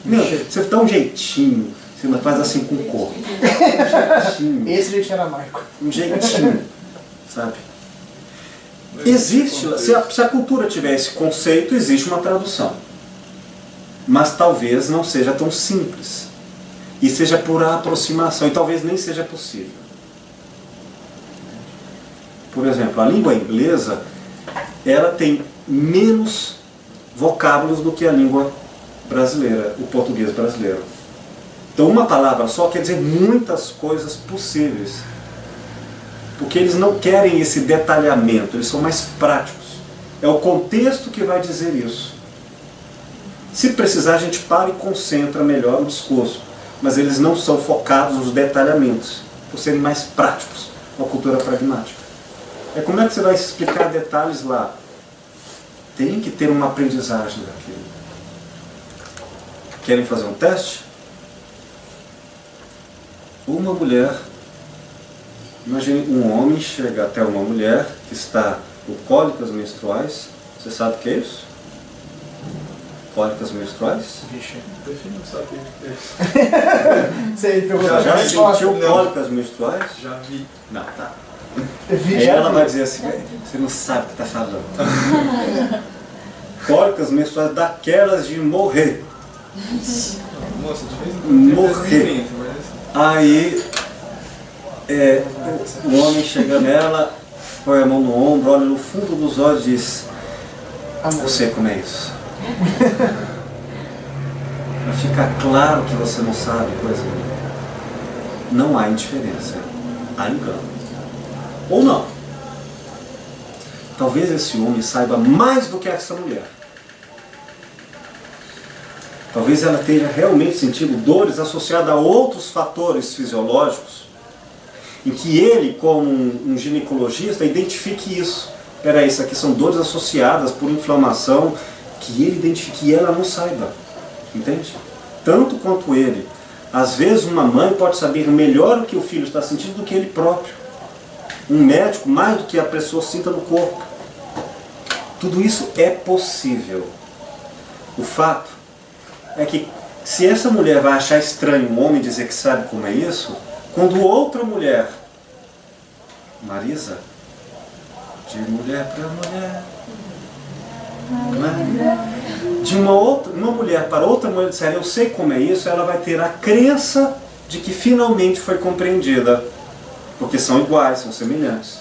Meu, você dá um jeitinho, você não faz assim com o corpo. Um jeitinho. Esse jeitinho era Marco. Um jeitinho, sabe? Existe, se a cultura tiver esse conceito, existe uma tradução. Mas talvez não seja tão simples. E seja por aproximação, e talvez nem seja possível. Por exemplo, a língua inglesa, ela tem menos vocábulos do que a língua brasileira, o português brasileiro. Então uma palavra só quer dizer muitas coisas possíveis. Porque eles não querem esse detalhamento, eles são mais práticos. É o contexto que vai dizer isso. Se precisar, a gente para e concentra melhor o discurso. Mas eles não são focados nos detalhamentos, por serem mais práticos, uma cultura pragmática. Como é que você vai explicar detalhes lá? Tem que ter uma aprendizagem daquilo. Querem fazer um teste? Uma mulher, imagine um homem chega até uma mulher que está com cólicas menstruais. Você sabe o que é isso? Cólicas menstruais? Vixe, eu prefiro não saber o que é isso. Você pegou Já sentiu Não. cólicas menstruais? Já vi. Não, tá. Vi, Aí já ela vi. vai dizer assim, você não sabe o que está falando. Cólicas menstruais daquelas de morrer. Moça, de vez em quando Morrer. tem invento, mas... Aí o homem chega nela, põe a mão no ombro, olha no fundo dos olhos e diz: eu sei como é isso. Pra ficar claro que você não sabe coisa nenhuma. Não há indiferença, há engano. Ou não. Talvez esse homem saiba mais do que essa mulher. Talvez ela tenha realmente sentido dores associadas a outros fatores fisiológicos, em que ele, como um ginecologista, identifique isso. Peraí, isso aqui são dores associadas por inflamação, que ele identifique e ela não saiba. Entende? Tanto quanto ele. Às vezes uma mãe pode saber melhor o que o filho está sentindo do que ele próprio. Um médico mais do que a pessoa sinta no corpo. Tudo isso é possível. O fato é que se essa mulher vai achar estranho um homem dizer que sabe como é isso, quando outra mulher, Marisa, de mulher para mulher, né? De uma mulher para outra mulher disser eu sei como é isso, ela vai ter a crença de que finalmente foi compreendida, porque são iguais, são semelhantes.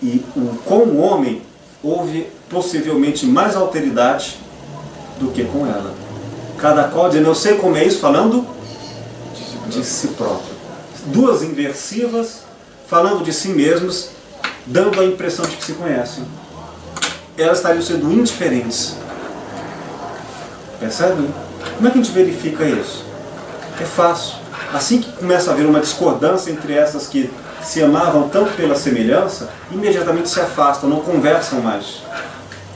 E com o homem houve possivelmente mais alteridade do que com ela. Cada qual dizendo eu sei como é isso, falando de si próprio. Duas inversivas falando de si mesmos, dando a impressão de que se conhecem. Elas estariam sendo indiferentes. Percebe? Como é que a gente verifica isso? É fácil. Assim que começa a haver uma discordância entre essas que se amavam tanto pela semelhança, imediatamente se afastam, não conversam mais,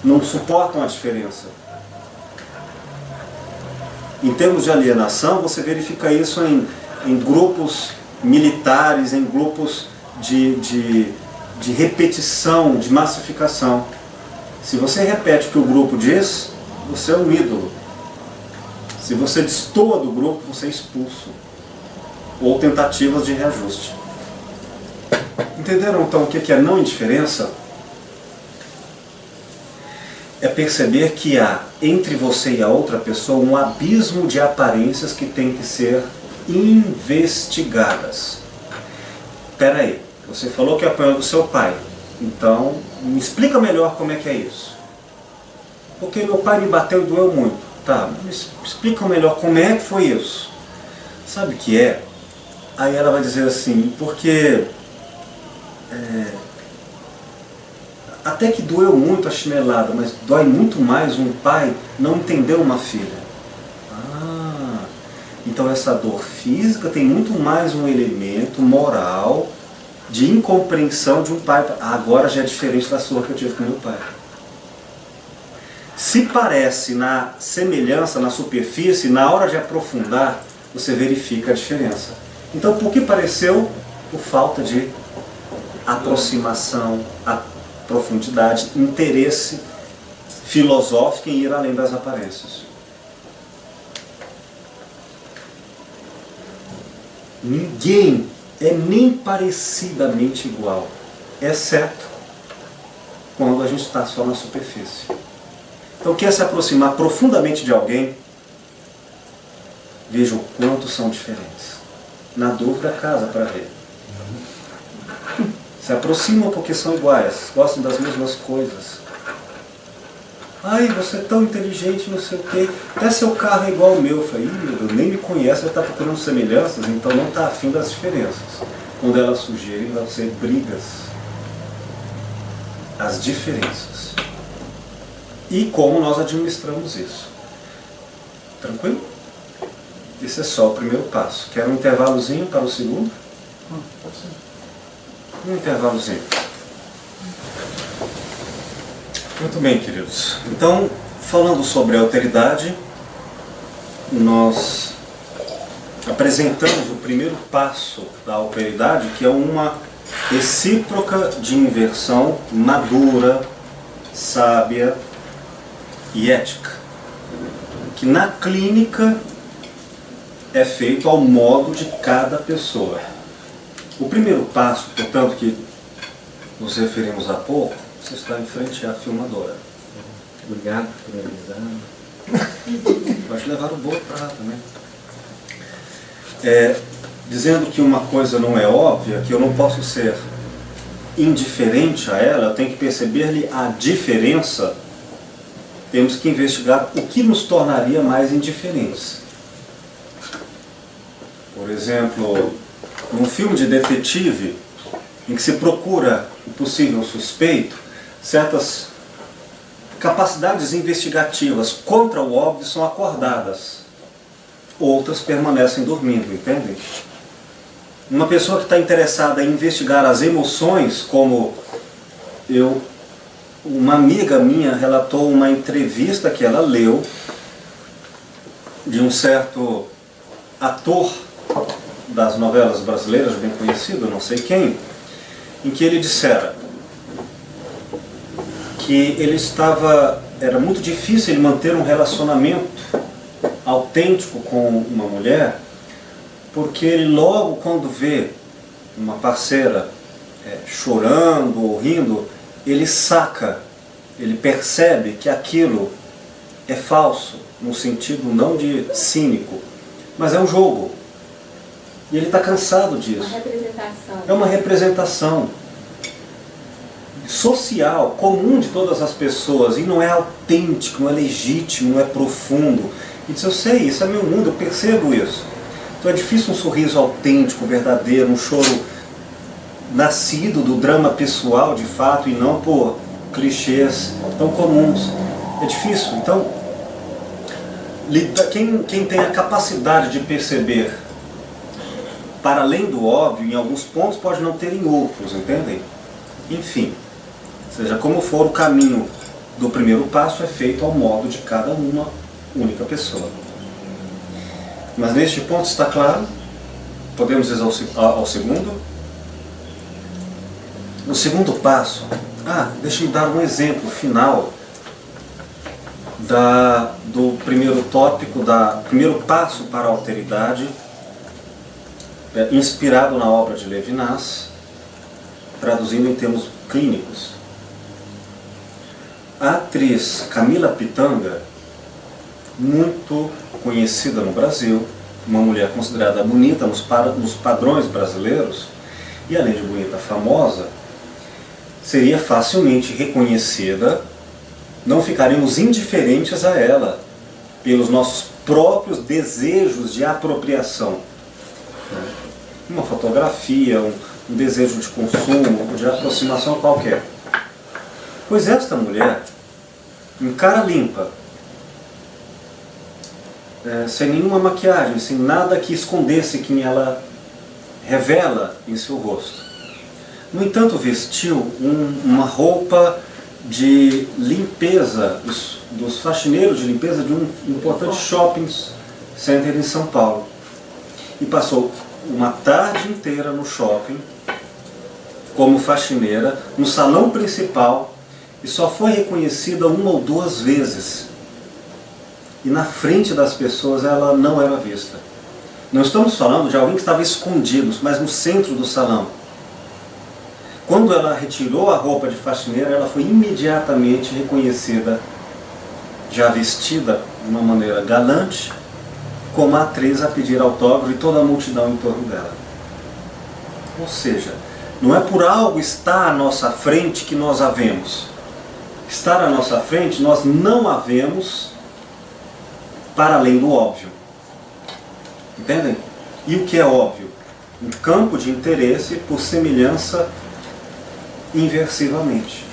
não suportam a diferença. Em termos de alienação, você verifica isso em grupos militares, em grupos de repetição, de massificação. Se você repete o que o grupo diz, você é um ídolo. Se você destoa do grupo, você é expulso. Ou tentativas de reajuste. Entenderam então o que é não indiferença? é perceber que há entre você e a outra pessoa um abismo de aparências que tem que ser investigadas. Espera aí, você falou que apanhou do seu pai, então me explica melhor como é que é isso. Porque meu pai me bateu e doeu muito. Tá, me explica melhor como é que foi isso. Sabe o que é? Aí ela vai dizer assim, porque até que doeu muito a chinelada, mas dói muito mais um pai não entender uma filha. Ah, então essa dor física tem muito mais um elemento moral de incompreensão de um pai. Agora já é diferente da sua que eu tive com meu pai. Se parece na semelhança, na superfície, na hora de aprofundar, você verifica a diferença. Então, por que pareceu? Por falta de aproximação, a profundidade, interesse filosófico em ir além das aparências. Ninguém é nem parecidamente igual, exceto quando a gente está só na superfície. Então, quer se aproximar profundamente de alguém, veja o quanto são diferentes. Na dúvida, casa para ver. Se aproximam porque são iguais, gostam das mesmas coisas. Ai, você é tão inteligente, não sei o quê. Até seu carro é igual ao meu. Eu falei, eu nem me conhece, está procurando semelhanças, então não está afim das diferenças. Quando elas surgirem, vão ser brigas. As diferenças. E como nós administramos isso. Tranquilo? Esse é só o primeiro passo. Quer um intervalozinho para o segundo? Pode ser. Um intervalozinho. Muito bem, queridos. Então, falando sobre a alteridade, nós apresentamos o primeiro passo da alteridade, que é uma recíproca de inversão madura, sábia e ética, que na clínica é feito ao modo de cada pessoa. O primeiro passo, portanto, que nos referimos há pouco, você está em frente à filmadora. Obrigado por avisar. Pode levar o bolo para lá também. Dizendo que uma coisa não é óbvia, que eu não posso ser indiferente a ela, eu tenho que perceber-lhe a diferença. Temos que investigar o que nos tornaria mais indiferentes. Por exemplo, num filme de detetive, em que se procura o possível suspeito, certas capacidades investigativas contra o óbvio são acordadas. Outras permanecem dormindo, entendem? Uma pessoa que está interessada em investigar as emoções, como uma amiga minha relatou uma entrevista que ela leu de um certo ator das novelas brasileiras, bem conhecido, não sei quem, em que ele dissera que era muito difícil ele manter um relacionamento autêntico com uma mulher, porque ele logo quando vê uma parceira chorando ou rindo, ele saca, ele percebe que aquilo é falso, no sentido não de cínico, mas é um jogo. E ele está cansado disso. Uma representação. É uma representação social, comum de todas as pessoas, e não é autêntico, não é legítimo, não é profundo. E diz, eu sei, isso é meu mundo, eu percebo isso. Então é difícil um sorriso autêntico, verdadeiro, um choro nascido do drama pessoal de fato e não por clichês tão comuns. É difícil. Então, quem tem a capacidade de perceber para além do óbvio, em alguns pontos pode não ter em outros, entendem? Enfim, seja como for, o caminho do primeiro passo é feito ao modo de cada uma única pessoa. Mas neste ponto está claro? Podemos ir ao segundo? No segundo passo, deixa-me dar um exemplo final do primeiro tópico, primeiro passo para a alteridade, inspirado na obra de Levinas, traduzindo em termos clínicos. A atriz Camila Pitanga, muito conhecida no Brasil, uma mulher considerada bonita nos padrões brasileiros, e além de bonita, famosa, seria facilmente reconhecida, não ficaríamos indiferentes a ela, pelos nossos próprios desejos de apropriação. Uma fotografia, um desejo de consumo, de aproximação qualquer. Pois esta mulher, em cara limpa, sem nenhuma maquiagem, sem nada que escondesse quem ela revela em seu rosto. No entanto, vestiu uma roupa de limpeza, dos faxineiros de limpeza de um importante shopping center em São Paulo. E passou uma tarde inteira no shopping, como faxineira, no salão principal, e só foi reconhecida 1 ou 2 vezes. E na frente das pessoas ela não era vista. Não estamos falando de alguém que estava escondido, mas no centro do salão. Quando ela retirou a roupa de faxineira, ela foi imediatamente reconhecida, já vestida de uma maneira galante, como a atriz a pedir autógrafo e toda a multidão em torno dela. Ou seja, não é por algo estar à nossa frente que nós a vemos. Estar à nossa frente, nós não a vemos para além do óbvio. Entendem? E o que é óbvio? Um campo de interesse por semelhança inversivamente.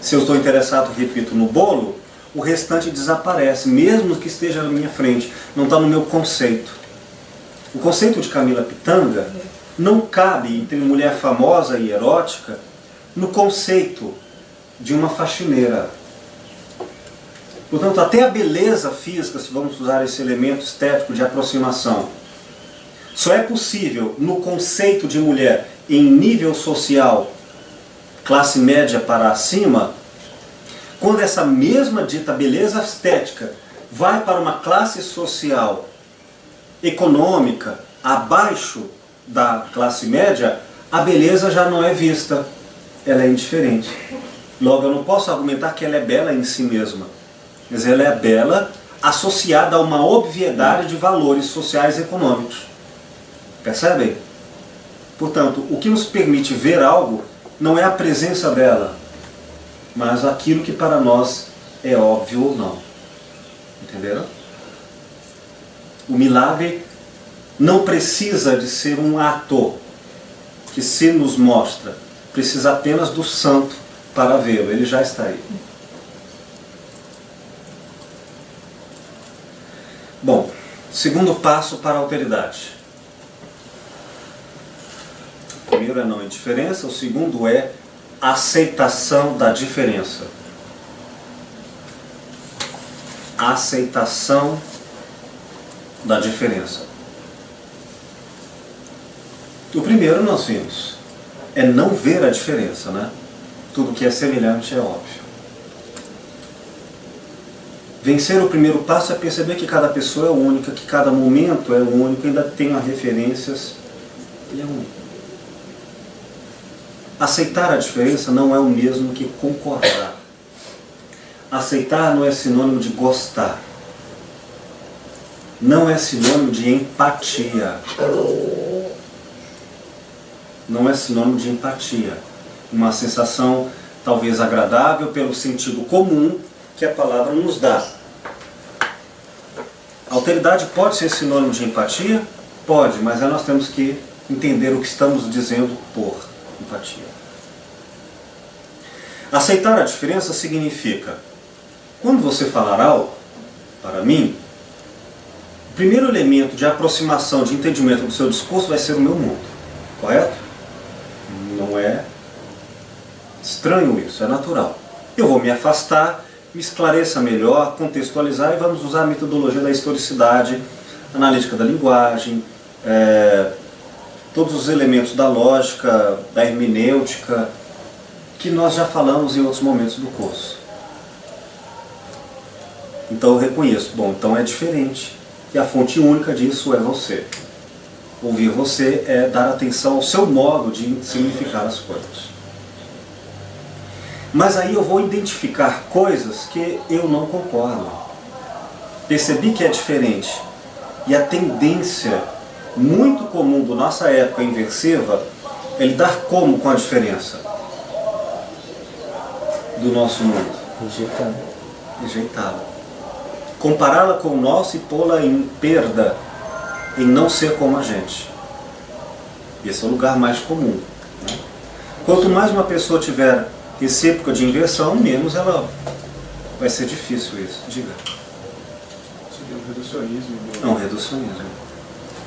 Se eu estou interessado, repito, no bolo, o restante desaparece, mesmo que esteja na minha frente, não está no meu conceito. O conceito de Camila Pitanga não cabe entre mulher famosa e erótica no conceito de uma faxineira. Portanto, até a beleza física, se vamos usar esse elemento estético de aproximação, só é possível no conceito de mulher em nível social, classe média para acima, quando essa mesma dita beleza estética vai para uma classe social econômica abaixo da classe média, a beleza já não é vista, ela é indiferente. Logo, eu não posso argumentar que ela é bela em si mesma, mas ela é bela associada a uma obviedade de valores sociais e econômicos. Percebem? Portanto, o que nos permite ver algo não é a presença dela, mas aquilo que para nós é óbvio ou não. Entenderam? O milagre não precisa de ser um ato que se nos mostra, precisa apenas do santo para vê-lo, ele já está aí. Bom, segundo passo para a alteridade. O primeiro é não indiferença, o segundo é aceitação da diferença. Aceitação da diferença. O primeiro nós vimos, é não ver a diferença, né? Tudo que é semelhante é óbvio. Vencer o primeiro passo é perceber que cada pessoa é única, que cada momento é único, ainda tem referências, e é único. Aceitar a diferença não é o mesmo que concordar. Aceitar não é sinônimo de gostar. Não é sinônimo de empatia. Não é sinônimo de empatia. Uma sensação talvez agradável pelo sentido comum que a palavra nos dá. A alteridade pode ser sinônimo de empatia? Pode, mas aí nós temos que entender o que estamos dizendo por empatia. Aceitar a diferença significa, quando você falar algo para mim, o primeiro elemento de aproximação, de entendimento do seu discurso vai ser o meu mundo. Correto? Não é estranho isso, é natural. Eu vou me afastar, me esclareça melhor, contextualizar e vamos usar a metodologia da historicidade, analítica da linguagem, todos os elementos da lógica, da hermenêutica, que nós já falamos em outros momentos do curso. Então eu reconheço, bom, então é diferente, e a fonte única disso é você. Ouvir você é dar atenção ao seu modo de significar as coisas. Mas aí eu vou identificar coisas que eu não concordo. Percebi que é diferente. E a tendência muito comum da nossa época inversiva é lidar como com a diferença do nosso mundo? Rejeitá-la. Compará-la com o nosso e pô-la em perda, em não ser como a gente. Esse é o lugar mais comum, né? Quanto mais uma pessoa tiver recíproca de inversão, menos ela vai ser difícil isso. Diga. Seria um reducionismo. É um reducionismo.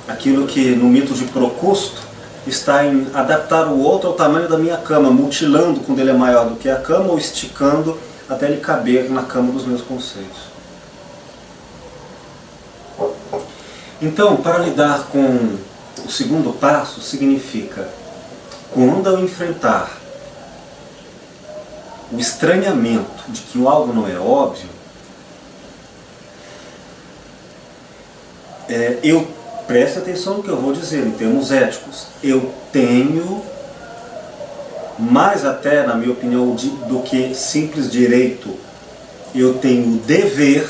Aquilo que no mito de Procusto está em adaptar o outro ao tamanho da minha cama, mutilando quando ele é maior do que a cama ou esticando até ele caber na cama dos meus conceitos. Então, para lidar com o segundo passo, significa, quando eu enfrentar o estranhamento de que algo não é óbvio, eu preste atenção no que eu vou dizer em termos éticos. Eu tenho, mais até na minha opinião do que simples direito, eu tenho o dever,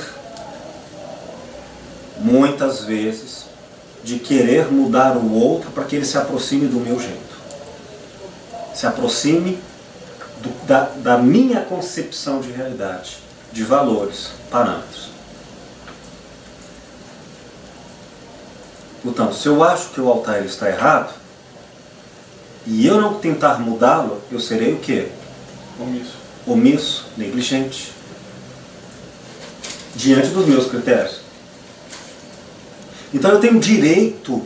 muitas vezes, de querer mudar o outro para que ele se aproxime do meu jeito. Se aproxime da minha concepção de realidade, de valores, parâmetros. Portanto, se eu acho que o Altair está errado, e eu não tentar mudá-lo, eu serei o quê? Omisso. Omisso, negligente, diante dos meus critérios. Então eu tenho direito,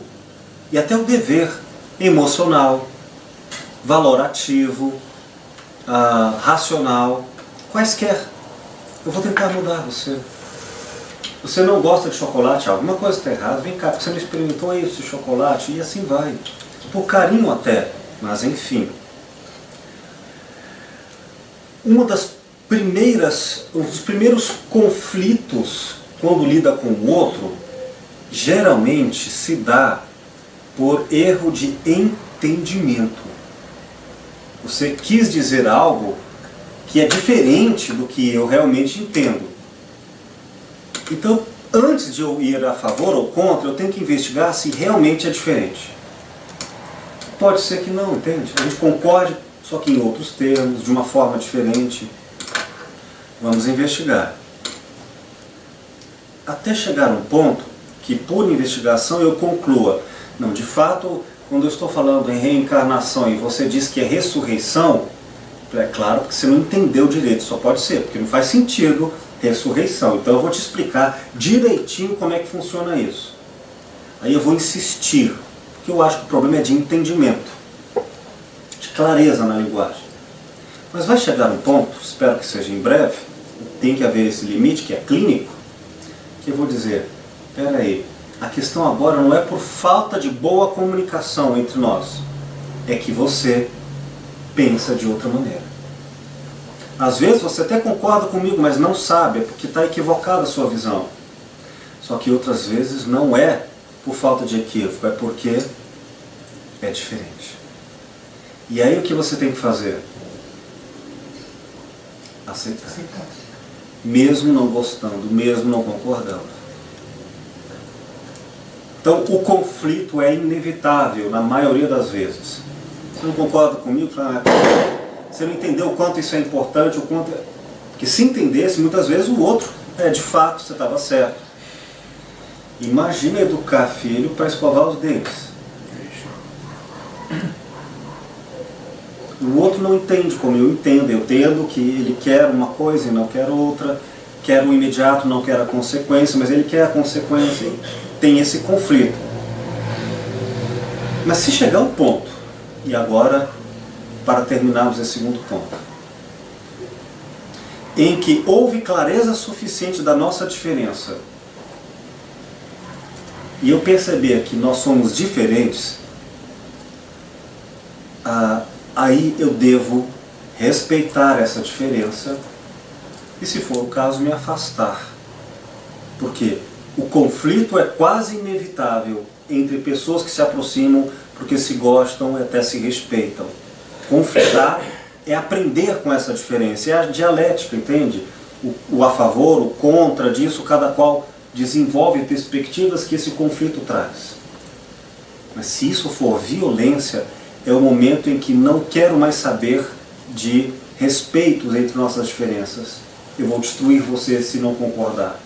e até o dever, emocional, valorativo, racional, quaisquer. Eu vou tentar mudar você. Você não gosta de chocolate, alguma coisa está errada, vem cá, você não experimentou esse chocolate, e assim vai. Por carinho até, mas enfim. Um dos primeiros conflitos, quando lida com o outro, geralmente se dá por erro de entendimento. Você quis dizer algo que é diferente do que eu realmente entendo. Então, antes de eu ir a favor ou contra, eu tenho que investigar se realmente é diferente. Pode ser que não, entende? A gente concorde, só que em outros termos, de uma forma diferente. Vamos investigar. Até chegar a um ponto que, por investigação, eu conclua, não, de fato, quando eu estou falando em reencarnação e você diz que é ressurreição, é claro que você não entendeu direito, só pode ser, porque não faz sentido ressurreição. Então eu vou te explicar direitinho como é que funciona isso. Aí eu vou insistir, porque eu acho que o problema é de entendimento, de clareza na linguagem. Mas vai chegar um ponto, espero que seja em breve, tem que haver esse limite, que é clínico, que eu vou dizer, espera aí, a questão agora não é por falta de boa comunicação entre nós, é que você pensa de outra maneira. Às vezes você até concorda comigo, mas não sabe, é porque está equivocada a sua visão. Só que outras vezes não é por falta de equívoco, é porque é diferente. E aí o que você tem que fazer? Aceitar. Mesmo não gostando, mesmo não concordando. Então o conflito é inevitável na maioria das vezes. Você não concorda comigo? Você não entendeu o quanto isso é importante, o quanto... Porque se entendesse, muitas vezes o outro, de fato, você estava certo. Imagina educar filho para escovar os dentes. O outro não entende como eu entendo. Eu entendo que ele quer uma coisa e não quer outra, quer o imediato, não quer a consequência, mas ele quer a consequência. Tem esse conflito. Mas se chegar ao ponto, e agora, para terminarmos esse segundo ponto, em que houve clareza suficiente da nossa diferença, e eu perceber que nós somos diferentes, aí eu devo respeitar essa diferença e, se for o caso, me afastar. Porque o conflito é quase inevitável entre pessoas que se aproximam porque se gostam e até se respeitam. Conflitar é aprender com essa diferença, é a dialética, entende? O a favor, o contra disso, cada qual desenvolve perspectivas que esse conflito traz. Mas se isso for violência, é o momento em que não quero mais saber de respeito entre nossas diferenças. Eu vou destruir você se não concordar.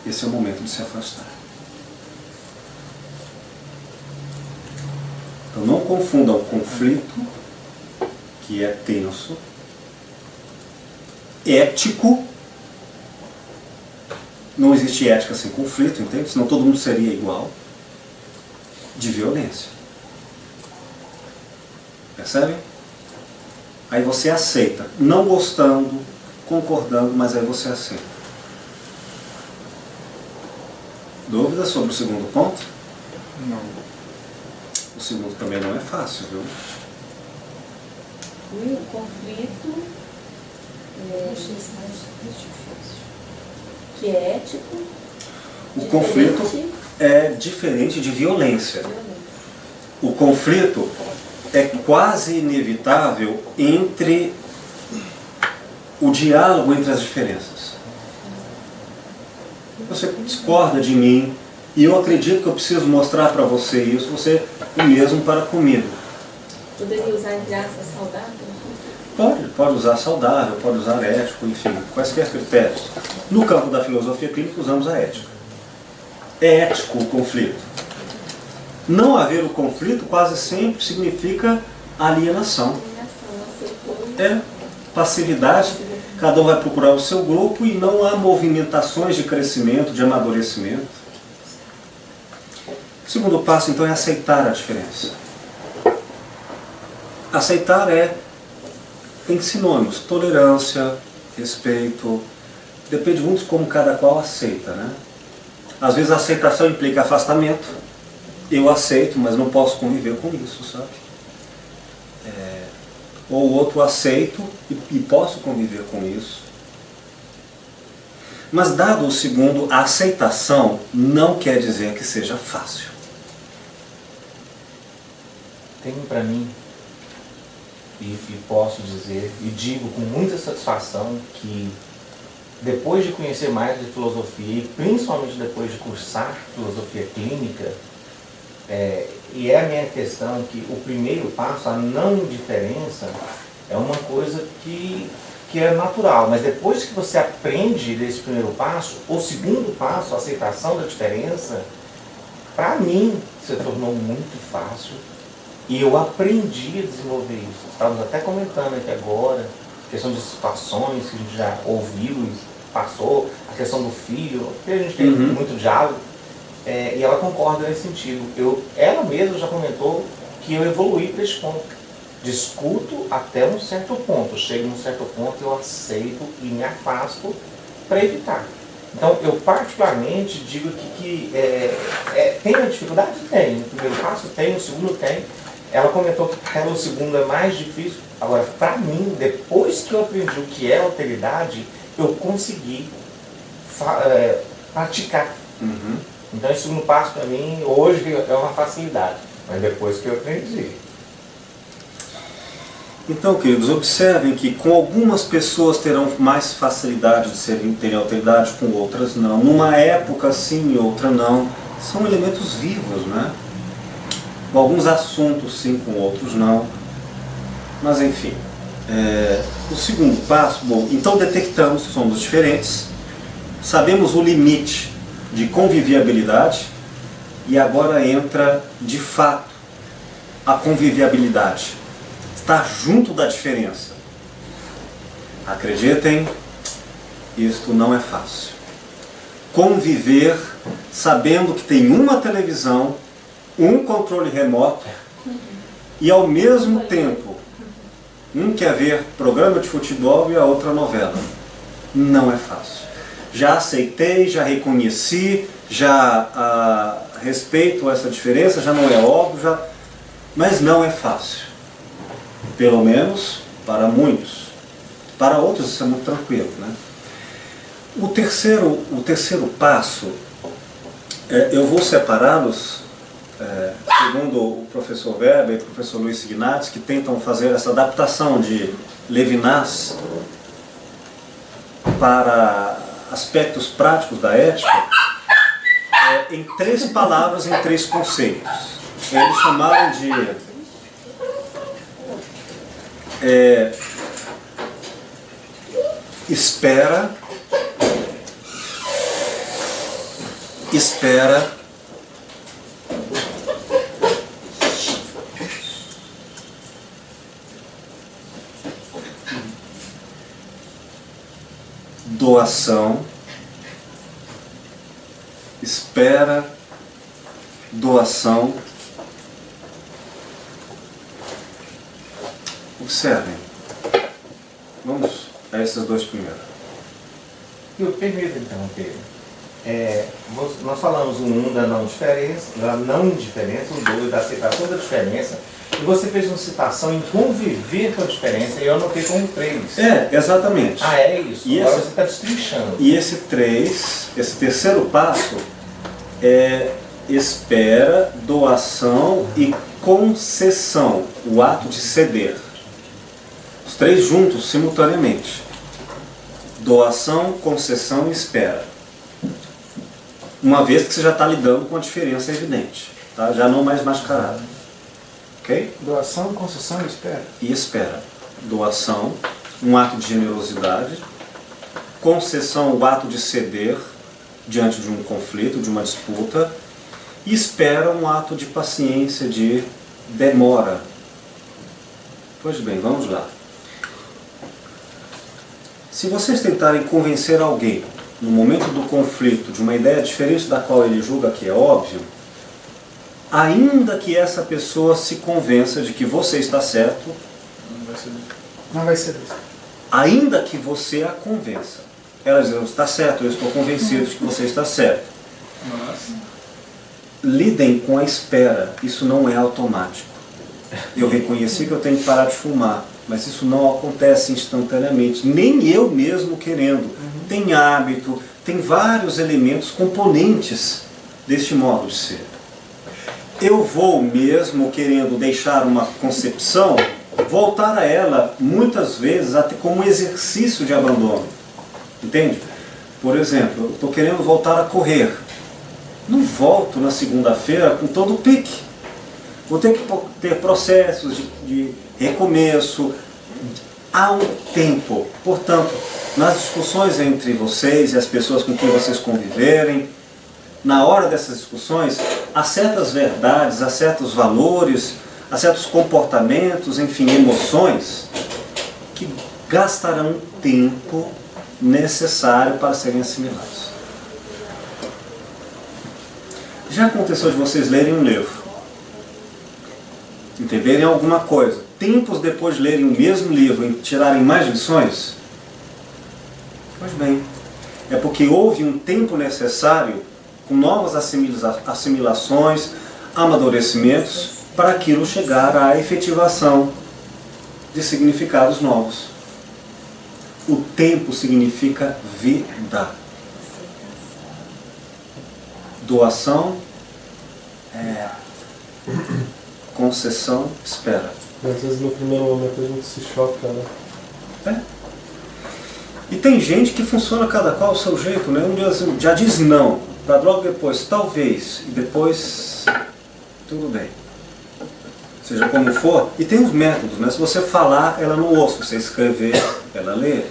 Esse é o momento de se afastar. Então não confunda o conflito, que é tenso, ético. Não existe ética sem conflito, entende? Senão todo mundo seria igual. De violência. Percebem? Aí você aceita, não gostando, concordando, mas aí você aceita. Dúvidas sobre o segundo ponto? Não. O segundo também não é fácil, viu? E o conflito, que é ético, O conflito é diferente de violência. O conflito é quase inevitável entre o diálogo entre as diferenças. Você discorda de mim e eu acredito que eu preciso mostrar para você isso, você o mesmo para comigo. Poderia usar entre aspas saudável? Pode usar saudável, pode usar ético, enfim, quaisquer critérios. No campo da filosofia clínica usamos a ética. É ético o conflito. Não haver o conflito quase sempre significa alienação. É passividade, cada um vai procurar o seu grupo e não há movimentações de crescimento, de amadurecimento. O segundo passo, então, é aceitar a diferença. Aceitar tem sinônimos, tolerância, respeito, depende muito de como cada qual aceita, né? Às vezes a aceitação implica afastamento. Eu aceito, mas não posso conviver com isso, sabe? Ou o outro aceito e posso conviver com isso. Mas dado o segundo, a aceitação não quer dizer que seja fácil. Tem para mim, e posso dizer, e digo com muita satisfação, que depois de conhecer mais de filosofia, e principalmente depois de cursar filosofia clínica, e é a minha questão que o primeiro passo, a não indiferença, é uma coisa que é natural, mas depois que você aprende desse primeiro passo, o segundo passo, a aceitação da diferença, para mim se tornou muito fácil e eu aprendi a desenvolver isso. Estávamos até comentando aqui agora, questão de situações que a gente já ouviu e passou, a questão do filho, que a gente tem muito diálogo. E ela concorda nesse sentido. Ela mesma já comentou que eu evoluí para esse ponto. Discuto até um certo ponto. Chego num certo ponto, eu aceito e me afasto para evitar. Então, eu particularmente digo que tem uma dificuldade? Tem. No primeiro passo tem, no segundo tem. Ela comentou que para ela o segundo é mais difícil. Agora, para mim, depois que eu aprendi o que é alteridade, eu consegui praticar. Então, esse segundo passo para mim, hoje, é uma facilidade. Mas depois que eu aprendi. Então, queridos, observem que com algumas pessoas terão mais facilidade de terem alteridade, com outras não. Numa época sim e outra não. São elementos vivos, né? Com alguns assuntos sim, com outros não. Mas enfim. O segundo passo, bom, então detectamos que somos diferentes, sabemos o limite de conviviabilidade e agora entra de fato a conviviabilidade. Estar junto da diferença. Acreditem, isto não é fácil. Conviver sabendo que tem uma televisão, um controle remoto e ao mesmo tempo um quer ver programa de futebol e a outra novela. Não é fácil. Já aceitei, já reconheci, já respeito essa diferença, já não é óbvio, mas não é fácil. Pelo menos para muitos. Para outros isso é muito tranquilo, né? O terceiro passo, eu vou separá-los segundo o professor Weber e o professor Luiz Ignatz, que tentam fazer essa adaptação de Levinas para aspectos práticos da ética, em 3 palavras, em 3 conceitos. Eles chamaram de espera, doação, espera, doação. Observem. Vamos a esses 2 primeiro. Eu permito interromper. Nós falamos o 1 da não indiferença, o 2 da aceitação da diferença, e você fez uma citação em conviver com a diferença, e eu anotei como 3. Exatamente. É isso. E agora você está destrinchando. E esse 3, esse terceiro passo, é espera, doação e concessão, o ato de ceder. Os 3 juntos, simultaneamente. Doação, concessão e espera. Uma vez que você já está lidando com a diferença evidente, tá? Já não mais mascarada. Ok? Doação, concessão e espera. E espera. Doação, um ato de generosidade. Concessão, o ato de ceder diante de um conflito, de uma disputa. E espera, um ato de paciência, de demora. Pois bem, vamos lá. Se vocês tentarem convencer alguém, no momento do conflito, de uma ideia diferente da qual ele julga que é óbvio, ainda que essa pessoa se convença de que você está certo, Não vai ser isso. ainda que você a convença, ela diz, está certo, eu estou convencido de que você está certo. Mas, Lidem com a espera, isso não é automático. Eu reconheci que eu tenho que parar de fumar, mas isso não acontece instantaneamente, nem eu mesmo querendo. Tem hábito, tem vários elementos, componentes deste modo de ser. Eu vou mesmo querendo deixar uma concepção, voltar a ela muitas vezes até como um exercício de abandono. Entende? Por exemplo, eu estou querendo voltar a correr. Não volto na segunda-feira com todo o pique. Vou ter que ter processos de recomeço. Há um tempo. Portanto, nas discussões entre vocês e as pessoas com quem vocês conviverem, na hora dessas discussões, há certas verdades, há certos valores, há certos comportamentos, enfim, emoções, que gastarão tempo necessário para serem assimilados. Já aconteceu de vocês lerem um livro, entenderem alguma coisa, tempos depois de lerem o mesmo livro e tirarem mais lições? Pois bem, é porque houve um tempo necessário, com novas assimilações, amadurecimentos, para aquilo chegar à efetivação de significados novos. O tempo significa vida. Doação, concessão, espera. Às vezes no primeiro momento a gente se choca, né? E tem gente que funciona cada qual ao seu jeito, né? Um dia já diz não, para logo depois talvez, e depois tudo bem. Seja como for, e tem os métodos, né? Se você falar, ela não ouve, se você escrever, ela lê.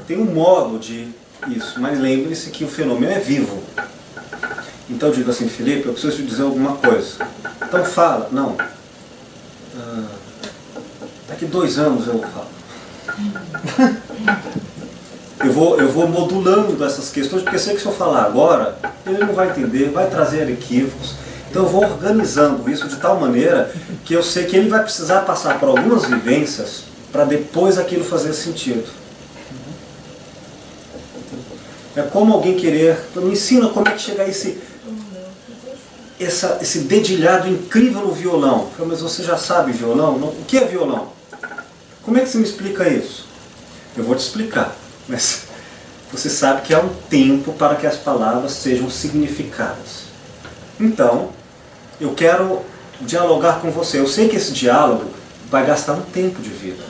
Tem um modo de isso, mas lembre-se que o fenômeno é vivo. Então eu digo assim, Felipe, eu preciso te dizer alguma coisa. Então fala. Não. Daqui 2 anos eu falo. Eu vou modulando essas questões, porque sei que se eu falar agora, ele não vai entender, vai trazer equívocos. Então eu vou organizando isso de tal maneira que eu sei que ele vai precisar passar por algumas vivências para depois aquilo fazer sentido. É como alguém querer, me ensina como é que chega a esse dedilhado incrível no violão. Eu falo, mas você já sabe violão? Não. O que é violão? Como é que você me explica isso? Eu vou te explicar, mas você sabe que há um tempo para que as palavras sejam significadas. Então, eu quero dialogar com você. Eu sei que esse diálogo vai gastar um tempo de vida,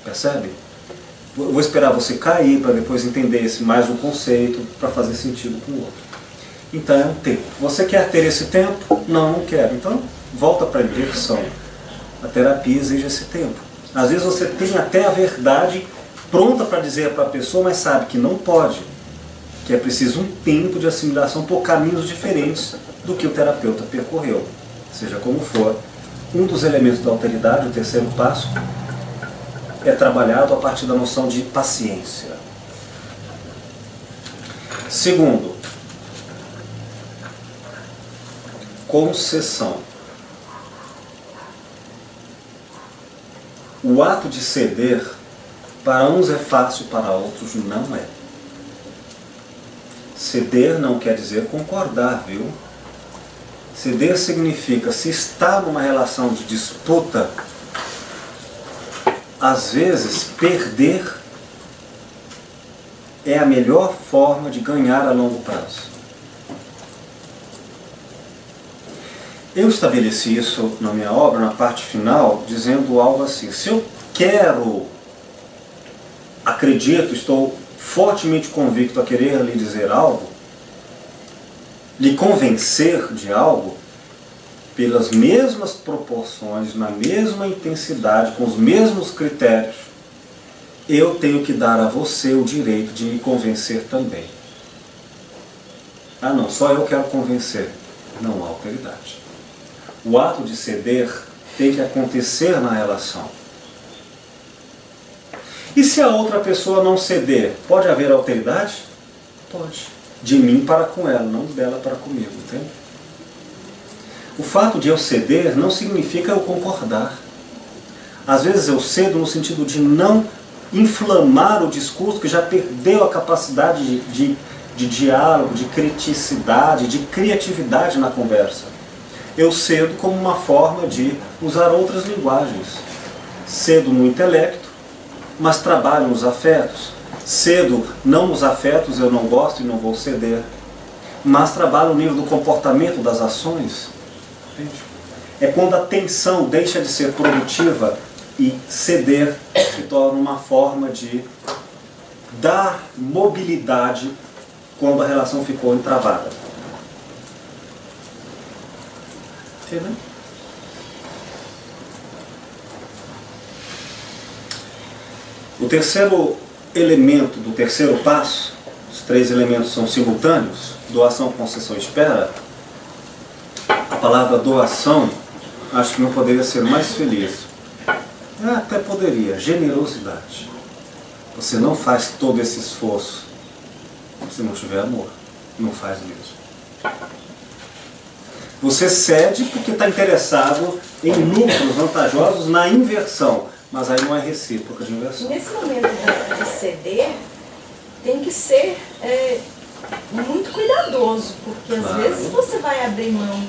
percebe? Eu vou esperar você cair para depois entender mais um conceito, para fazer sentido com o outro. Então é um tempo. Você quer ter esse tempo? Não, não quero. Então volta para a inversão. A terapia exige esse tempo. Às vezes você tem até a verdade pronta para dizer para a pessoa, mas sabe que não pode. Que é preciso um tempo de assimilação por caminhos diferentes do que o terapeuta percorreu. Seja como for, um dos elementos da alteridade, o terceiro passo, é trabalhado a partir da noção de paciência. Segundo, concessão. O ato de ceder, para uns é fácil, para outros não é. Ceder não quer dizer concordar, viu? Ceder significa, se está numa relação de disputa, às vezes perder é a melhor forma de ganhar a longo prazo. Eu estabeleci isso na minha obra, na parte final, dizendo algo assim: se eu quero, acredito, estou fortemente convicto a querer lhe dizer algo, lhe convencer de algo, pelas mesmas proporções, na mesma intensidade, com os mesmos critérios, eu tenho que dar a você o direito de me convencer também. Ah não, só eu quero convencer. Não há alteridade. O ato de ceder tem que acontecer na relação. E se a outra pessoa não ceder, pode haver alteridade? Pode. De mim para com ela, não dela para comigo, entende? O fato de eu ceder não significa eu concordar. Às vezes eu cedo no sentido de não inflamar o discurso que já perdeu a capacidade de diálogo, de criticidade, de criatividade na conversa. Eu cedo como uma forma de usar outras linguagens. Cedo no intelecto, mas trabalho nos afetos. Cedo não nos afetos, eu não gosto e não vou ceder, mas trabalho no nível do comportamento, das ações. Entende? É quando a tensão deixa de ser produtiva e ceder se torna uma forma de dar mobilidade quando a relação ficou entravada. Entendeu? O terceiro elemento do terceiro passo, os três elementos são simultâneos: doação, concessão e espera. A palavra doação, acho que não poderia ser mais feliz. Até poderia, generosidade. Você não faz todo esse esforço se não tiver amor. Não faz mesmo. Você cede porque está interessado em lucros vantajosos na inversão, mas aí não é recíproca de inversão. Nesse momento de ceder, tem que ser muito cuidadoso, porque às vezes você vai abrir mão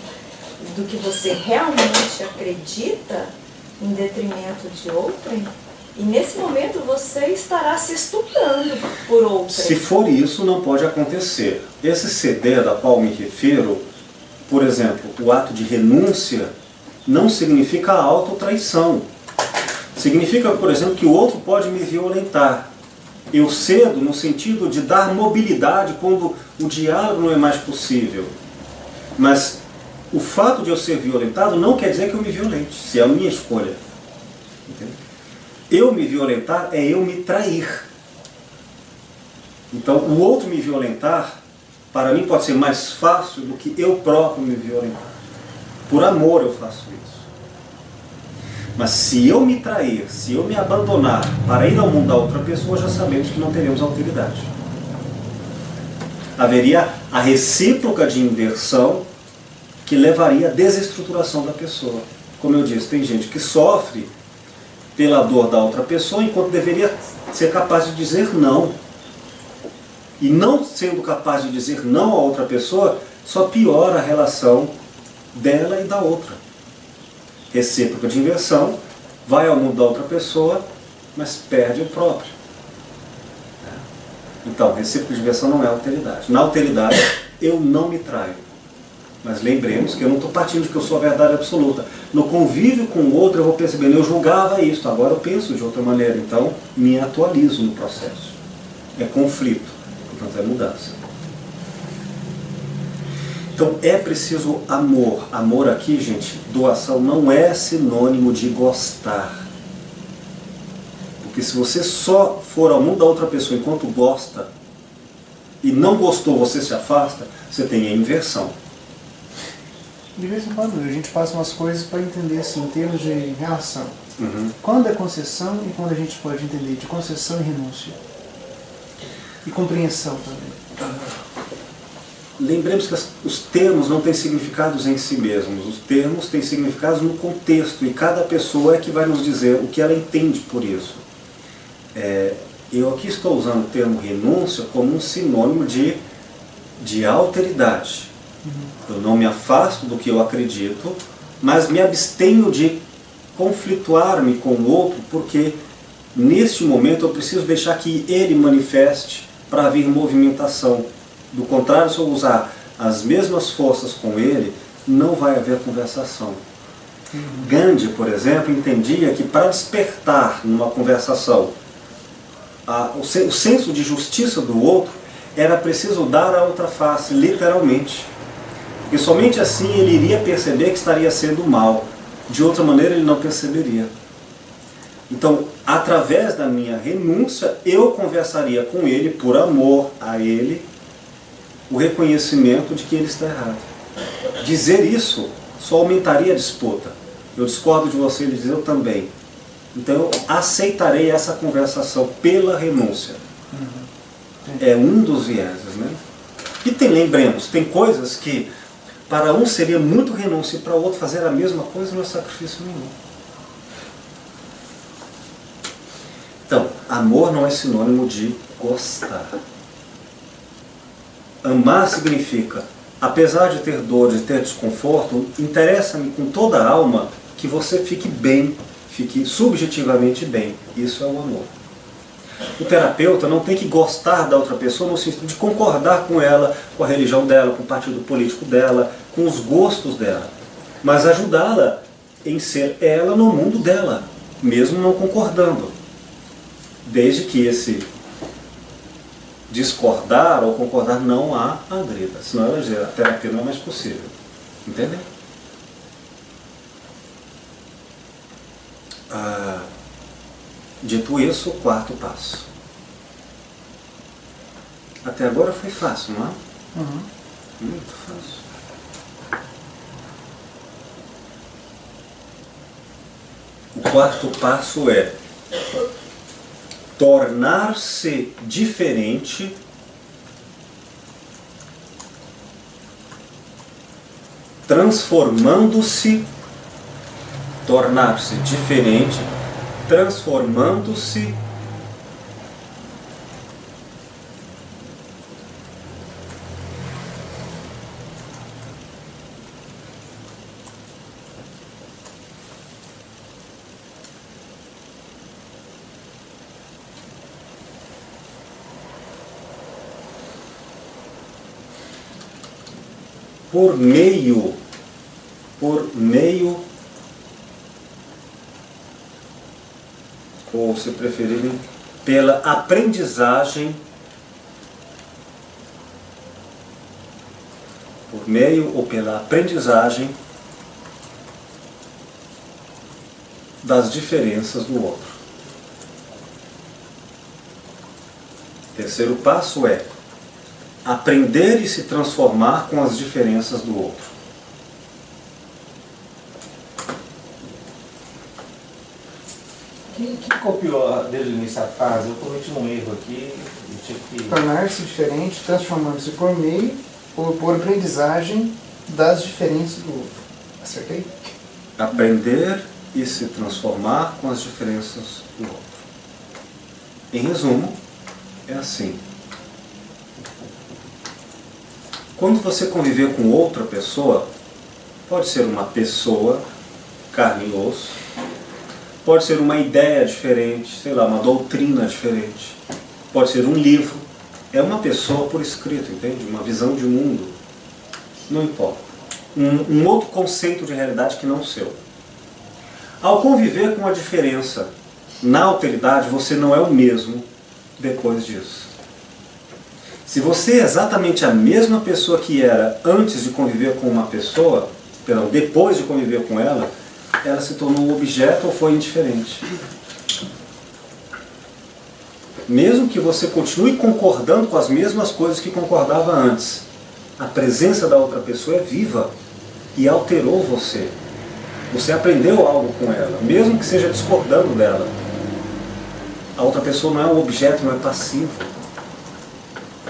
do que você realmente acredita em detrimento de outrem, e nesse momento você estará se estupendo por outrem. Se for isso, não pode acontecer. Esse ceder a qual me refiro, por exemplo, o ato de renúncia, não significa autotraição. Significa, por exemplo, que o outro pode me violentar. Eu cedo no sentido de dar mobilidade quando o diálogo não é mais possível. Mas o fato de eu ser violentado não quer dizer que eu me violente, se é a minha escolha. Entende? Eu me violentar é eu me trair. Então, o outro me violentar, para mim pode ser mais fácil do que eu próprio me violentar. Por amor eu faço isso. Mas se eu me trair, se eu me abandonar para ir ao mundo da outra pessoa, já sabemos que não teremos alteridade. Haveria a recíproca de inversão que levaria à desestruturação da pessoa. Como eu disse, tem gente que sofre pela dor da outra pessoa enquanto deveria ser capaz de dizer não. E não sendo capaz de dizer não a outra pessoa, só piora a relação dela e da outra. Recíproca de inversão, vai ao mundo da outra pessoa, mas perde o próprio. Então, recíproca de inversão não é alteridade. Na alteridade, eu não me traio. Mas lembremos que eu não estou partindo de que eu sou a verdade absoluta. No convívio com o outro eu vou percebendo, eu julgava isso, agora eu penso de outra maneira, então me atualizo no processo. É conflito, portanto é mudança. Então é preciso amor. Amor aqui, gente, doação não é sinônimo de gostar. Porque se você só for ao mundo da outra pessoa enquanto gosta, e não gostou, você se afasta, você tem a inversão. De vez em quando a gente passa umas coisas para entender assim, em termos de relação. Uhum. Quando é concessão e quando a gente pode entender de concessão e renúncia. E compreensão também. Lembremos que os termos não têm significados em si mesmos. Os termos têm significados no contexto e cada pessoa é que vai nos dizer o que ela entende por isso. Eu aqui estou usando o termo renúncia como um sinônimo de alteridade. Eu não me afasto do que eu acredito, mas me abstenho de conflituar-me com o outro, porque neste momento eu preciso deixar que ele manifeste para haver movimentação. Do contrário, se eu usar as mesmas forças com ele, não vai haver conversação. Gandhi, por exemplo, entendia que para despertar numa conversação o senso de justiça do outro, era preciso dar a outra face, literalmente. E somente assim ele iria perceber que estaria sendo mal. De outra maneira ele não perceberia. Então, através da minha renúncia, eu conversaria com ele, por amor a ele, o reconhecimento de que ele está errado. Dizer isso só aumentaria a disputa. Eu discordo de você, ele diz, eu também. Então eu aceitarei essa conversação pela renúncia. É um dos vieses, né? E lembremos, tem coisas que para um seria muito renúncia e para o outro fazer a mesma coisa não é sacrifício nenhum. Então, amor não é sinônimo de gostar. Amar significa, apesar de ter dor, de ter desconforto, interessa-me com toda a alma que você fique bem, fique subjetivamente bem. Isso é o amor. O terapeuta não tem que gostar da outra pessoa no sentido de concordar com ela, com a religião dela, com o partido político dela, com os gostos dela, mas ajudá-la em ser ela no mundo dela, mesmo não concordando. Desde que esse discordar ou concordar não há agreda, senão ela diz, a terapia não é mais possível. Entendem? Dito isso, o quarto passo. Até agora foi fácil, não é? Muito fácil. O quarto passo é tornar-se diferente transformando-se, tornar-se diferente, transformando-se por meio ou, se preferirem, pela aprendizagem, por meio ou pela aprendizagem das diferenças do outro. Terceiro passo é aprender e se transformar com as diferenças do outro. Quem copiou desde o início a frase? Eu cometi um erro aqui e tive que... Tornar-se diferente, transformando-se por meio ou por aprendizagem das diferenças do outro. Acertei? Aprender e se transformar com as diferenças do outro. Em resumo, é assim. Quando você conviver com outra pessoa, pode ser uma pessoa, carne e osso, pode ser uma ideia diferente, sei lá, uma doutrina diferente, pode ser um livro, é uma pessoa por escrito, entende? Uma visão de mundo, não importa. um outro conceito de realidade que não o seu. Ao conviver com a diferença na alteridade, você não é o mesmo depois disso. Se você é exatamente a mesma pessoa que era antes de conviver com uma pessoa, perdão, depois de conviver com ela se tornou um objeto ou foi indiferente. Mesmo que você continue concordando com as mesmas coisas que concordava antes, a presença da outra pessoa é viva e alterou você. Você aprendeu algo com ela, mesmo que seja discordando dela. A outra pessoa não é um objeto, não é passivo.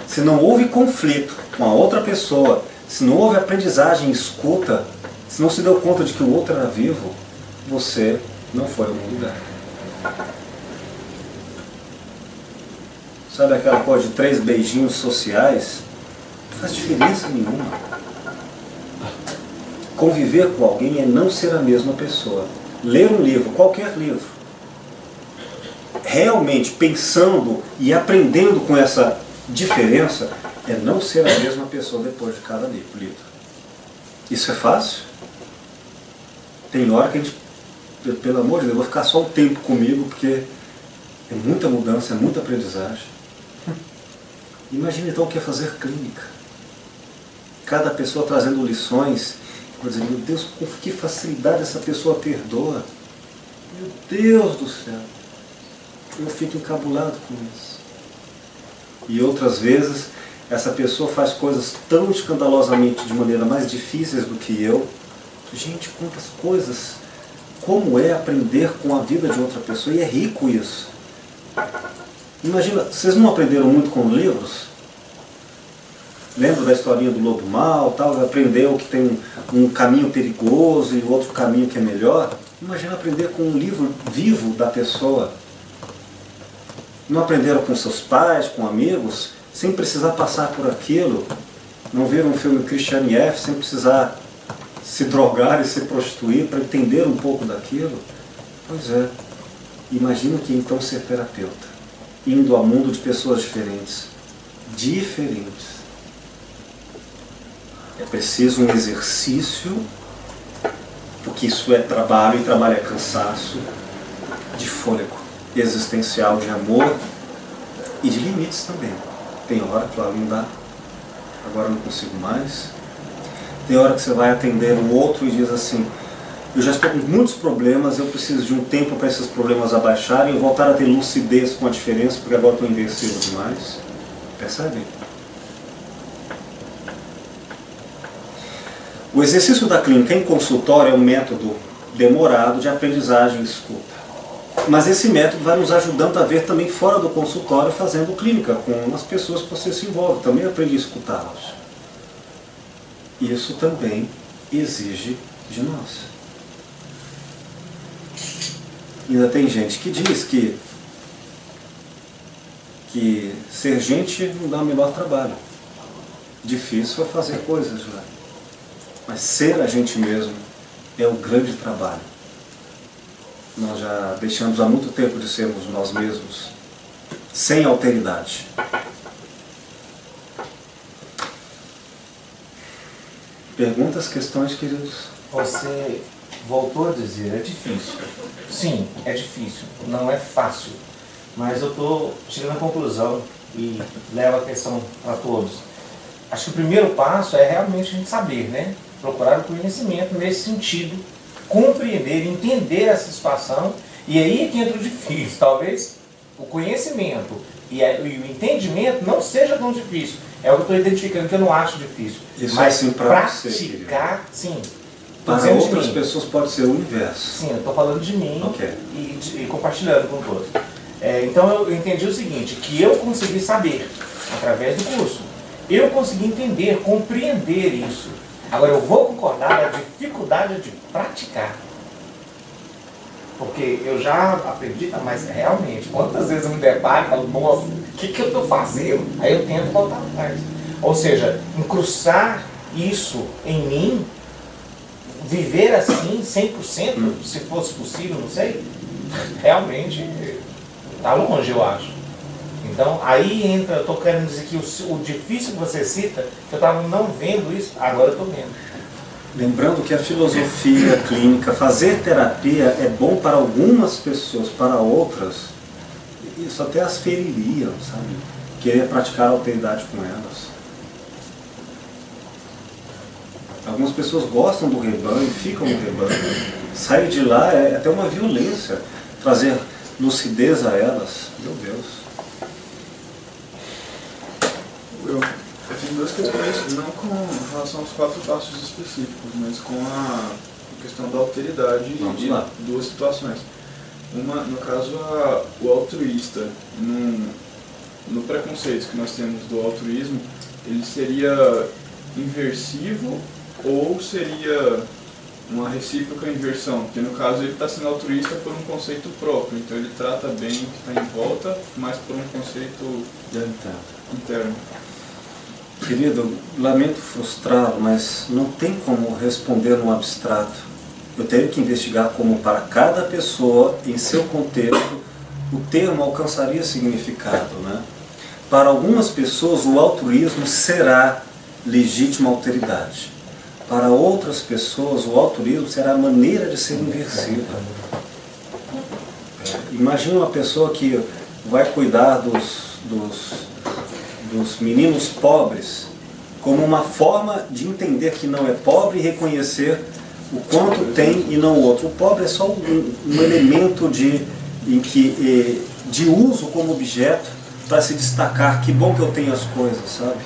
Se não houve conflito com a outra pessoa, se não houve aprendizagem, escuta, se não se deu conta de que o outro era vivo, você não foi a algum lugar. Sabe aquela coisa de 3 beijinhos sociais? Não faz diferença nenhuma. Conviver com alguém é não ser a mesma pessoa. Ler um livro, qualquer livro, realmente pensando e aprendendo com essa diferença, é não ser a mesma pessoa depois de cada livro. Isso é fácil? Tem hora que a gente, pelo amor de Deus, eu vou ficar só um tempo comigo, porque é muita mudança, é muita aprendizagem. Imagina então o que é fazer clínica. Cada pessoa trazendo lições, vou dizer, meu Deus, com que facilidade essa pessoa perdoa. Meu Deus do céu. Eu fico encabulado com isso. E outras vezes, essa pessoa faz coisas tão escandalosamente de maneira mais difíceis do que eu. Gente, quantas coisas. Como é aprender com a vida de outra pessoa? E é rico isso. Imagina, vocês não aprenderam muito com livros? Lembra da historinha do lobo mau, tal? Aprendeu que tem um caminho perigoso e outro caminho que é melhor? Imagina aprender com um livro vivo da pessoa. Não aprenderam com seus pais, com amigos, sem precisar passar por aquilo? Não viram um filme Christiane F. sem precisar se drogar e se prostituir para entender um pouco daquilo? Pois é. Imagina que então ser terapeuta, indo ao mundo de pessoas diferentes. Diferentes. É preciso um exercício, porque isso é trabalho, e trabalho é cansaço, de fôlego existencial, de amor e de limites também. Tem hora que não dá, agora não consigo mais. Tem hora que você vai atender o outro e diz assim, eu já estou com muitos problemas, eu preciso de um tempo para esses problemas abaixarem e voltar a ter lucidez com a diferença, porque agora estou invencível demais. Percebe? O exercício da clínica em consultório é um método demorado de aprendizagem e escuta. Mas esse método vai nos ajudando a ver também fora do consultório, fazendo clínica com as pessoas que você se envolve. Também aprende a escutá-los. Isso também exige de nós. Ainda tem gente que diz que ser gente não dá o menor trabalho. Difícil é fazer coisas lá. Mas ser a gente mesmo é o grande trabalho. Nós já deixamos há muito tempo de sermos nós mesmos, sem alteridade. Perguntas, questões, queridos? Você voltou a dizer, é difícil. Sim, é difícil, não é fácil. Mas eu estou chegando à conclusão e levo a questão para todos. Acho que o primeiro passo é realmente a gente saber, né? Procurar o conhecimento nesse sentido, compreender, entender essa situação, e aí é que entra o difícil. Talvez o conhecimento e o entendimento não seja tão difícil. É o que eu estou identificando, que eu não acho difícil. Isso mas é assim para praticar, você, sim. Para outras pessoas pode ser o inverso. Sim, eu estou falando de mim, okay. e compartilhando com todos. Então eu entendi o seguinte, que eu consegui saber, através do curso, eu consegui entender, compreender isso. Agora eu vou concordar a dificuldade de praticar. Porque eu já aprendi, mas realmente, quantas vezes eu me deparo e falo, nossa, o que eu estou fazendo? Aí eu tento voltar atrás. Ou seja, incrustar isso em mim, viver assim, 100%, se fosse possível, não sei, realmente está longe, eu acho. Então, aí entra, eu estou querendo dizer que o difícil que você cita, que eu estava não vendo isso, agora eu estou vendo. Lembrando que a filosofia clínica, fazer terapia é bom para algumas pessoas, para outras, isso até as feriria, sabe? Querer praticar alteridade com elas. Algumas pessoas gostam do rebanho, ficam no rebanho. Sair de lá é até uma violência, trazer lucidez a elas. Meu Deus. Eu tenho duas questões, não com relação aos 4 passos específicos, mas com a questão da alteridade Vamos e lá. duas situações. Uma, no caso, o altruísta, no preconceito que nós temos do altruísmo, ele seria inversivo ou seria uma recíproca inversão? Porque no caso ele está sendo altruísta por um conceito próprio, então ele trata bem o que está em volta, mas por um conceito interno. Querido, lamento frustrá-lo, mas não tem como responder no abstrato. Eu tenho que investigar como para cada pessoa, em seu contexto, o termo alcançaria significado, né? Para algumas pessoas o altruísmo será legítima alteridade. Para outras pessoas o altruísmo será a maneira de ser inversiva. Imagina uma pessoa que vai cuidar dos meninos pobres como uma forma de entender que não é pobre e reconhecer o quanto tem e não o outro. O pobre é só um elemento de uso como objeto para se destacar. Que bom que eu tenho as coisas, sabe?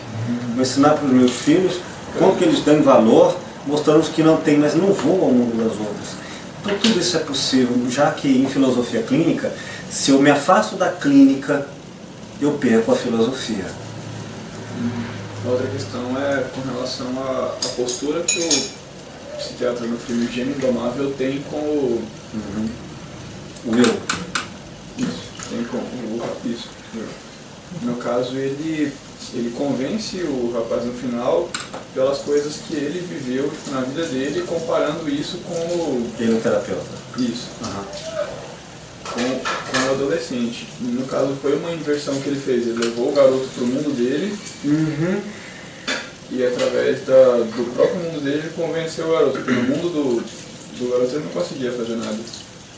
Vou ensinar para os meus filhos quanto que eles dão valor, mostrando que não tem, mas não vou ao mundo das outras. Então tudo isso é possível, já que em filosofia clínica, se eu me afasto da clínica, eu perco a filosofia. A outra questão é com relação à postura que o psiquiatra no filme Gênio Indomável tem com o... O Will. Isso, tem com o... Isso, no caso ele convence o rapaz no final pelas coisas que ele viveu na vida dele, comparando isso com o... Ele é o terapeuta. Isso. Com o adolescente. No caso foi uma inversão que ele fez, ele levou o garoto para o mundo dele e através do próprio mundo dele ele convenceu o garoto, porque no mundo do garoto ele não conseguia fazer nada,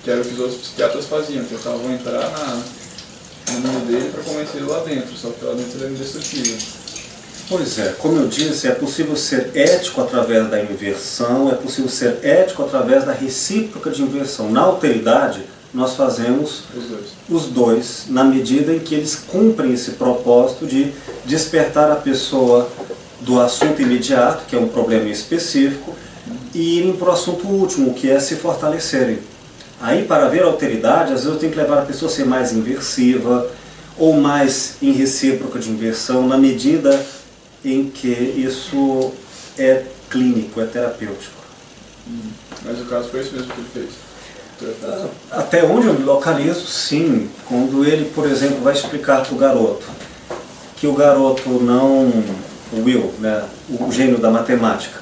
que era o que os outros psiquiatras faziam, tentavam entrar no mundo dele para convencer ele lá dentro, só que lá dentro ele era indestrutível. Pois é, como eu disse, é possível ser ético através da inversão, é possível ser ético através da recíproca de inversão. Na alteridade, nós fazemos os dois, na medida em que eles cumprem esse propósito de despertar a pessoa do assunto imediato, que é um problema específico, e irem para o assunto último, que é se fortalecerem. Aí, para ver a alteridade, às vezes eu tenho que levar a pessoa a ser mais inversiva, ou mais em recíproca de inversão, na medida em que isso é clínico, é terapêutico. Mas o caso foi isso mesmo que ele fez. Até onde eu me localizo, sim. Quando ele, por exemplo, vai explicar para o garoto que o garoto não, o Will, né, o gênio da matemática,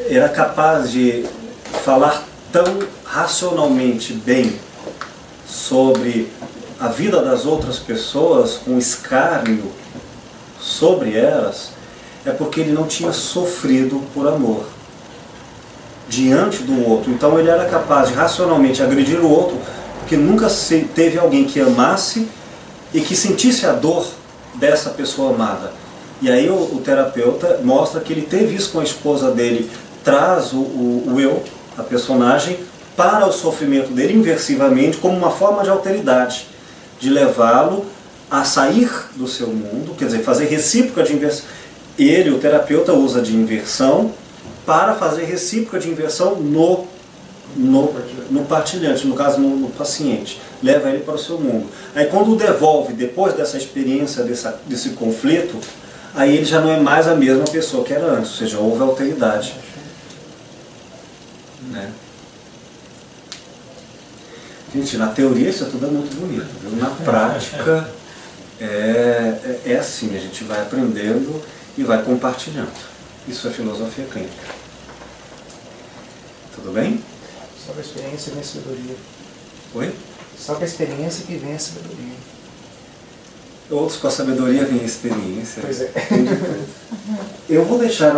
era capaz de falar tão racionalmente bem sobre a vida das outras pessoas, com escárnio sobre elas, é porque ele não tinha sofrido por amor diante do outro. Então ele era capaz de racionalmente agredir o outro, porque nunca teve alguém que amasse e que sentisse a dor dessa pessoa amada. E aí o terapeuta mostra que ele teve isso com a esposa dele, traz o Will, a personagem, para o sofrimento dele inversivamente, como uma forma de alteridade, de levá-lo a sair do seu mundo, quer dizer, fazer recíproca de inversão. Ele, o terapeuta, usa de inversão para fazer recíproca de inversão no partilhante, no caso no paciente. Leva ele para o seu mundo. Aí quando o devolve, depois dessa experiência, desse conflito, aí ele já não é mais a mesma pessoa que era antes, ou seja, houve alteridade. Né? Gente, na teoria isso tudo é muito bonito, viu? Na prática é assim, a gente vai aprendendo e vai compartilhando. Isso é filosofia clínica. Tudo bem? Só com a experiência vem a sabedoria. Oi? Só com a experiência que vem a sabedoria. Outros com a sabedoria vem a experiência. Pois é. Eu vou deixar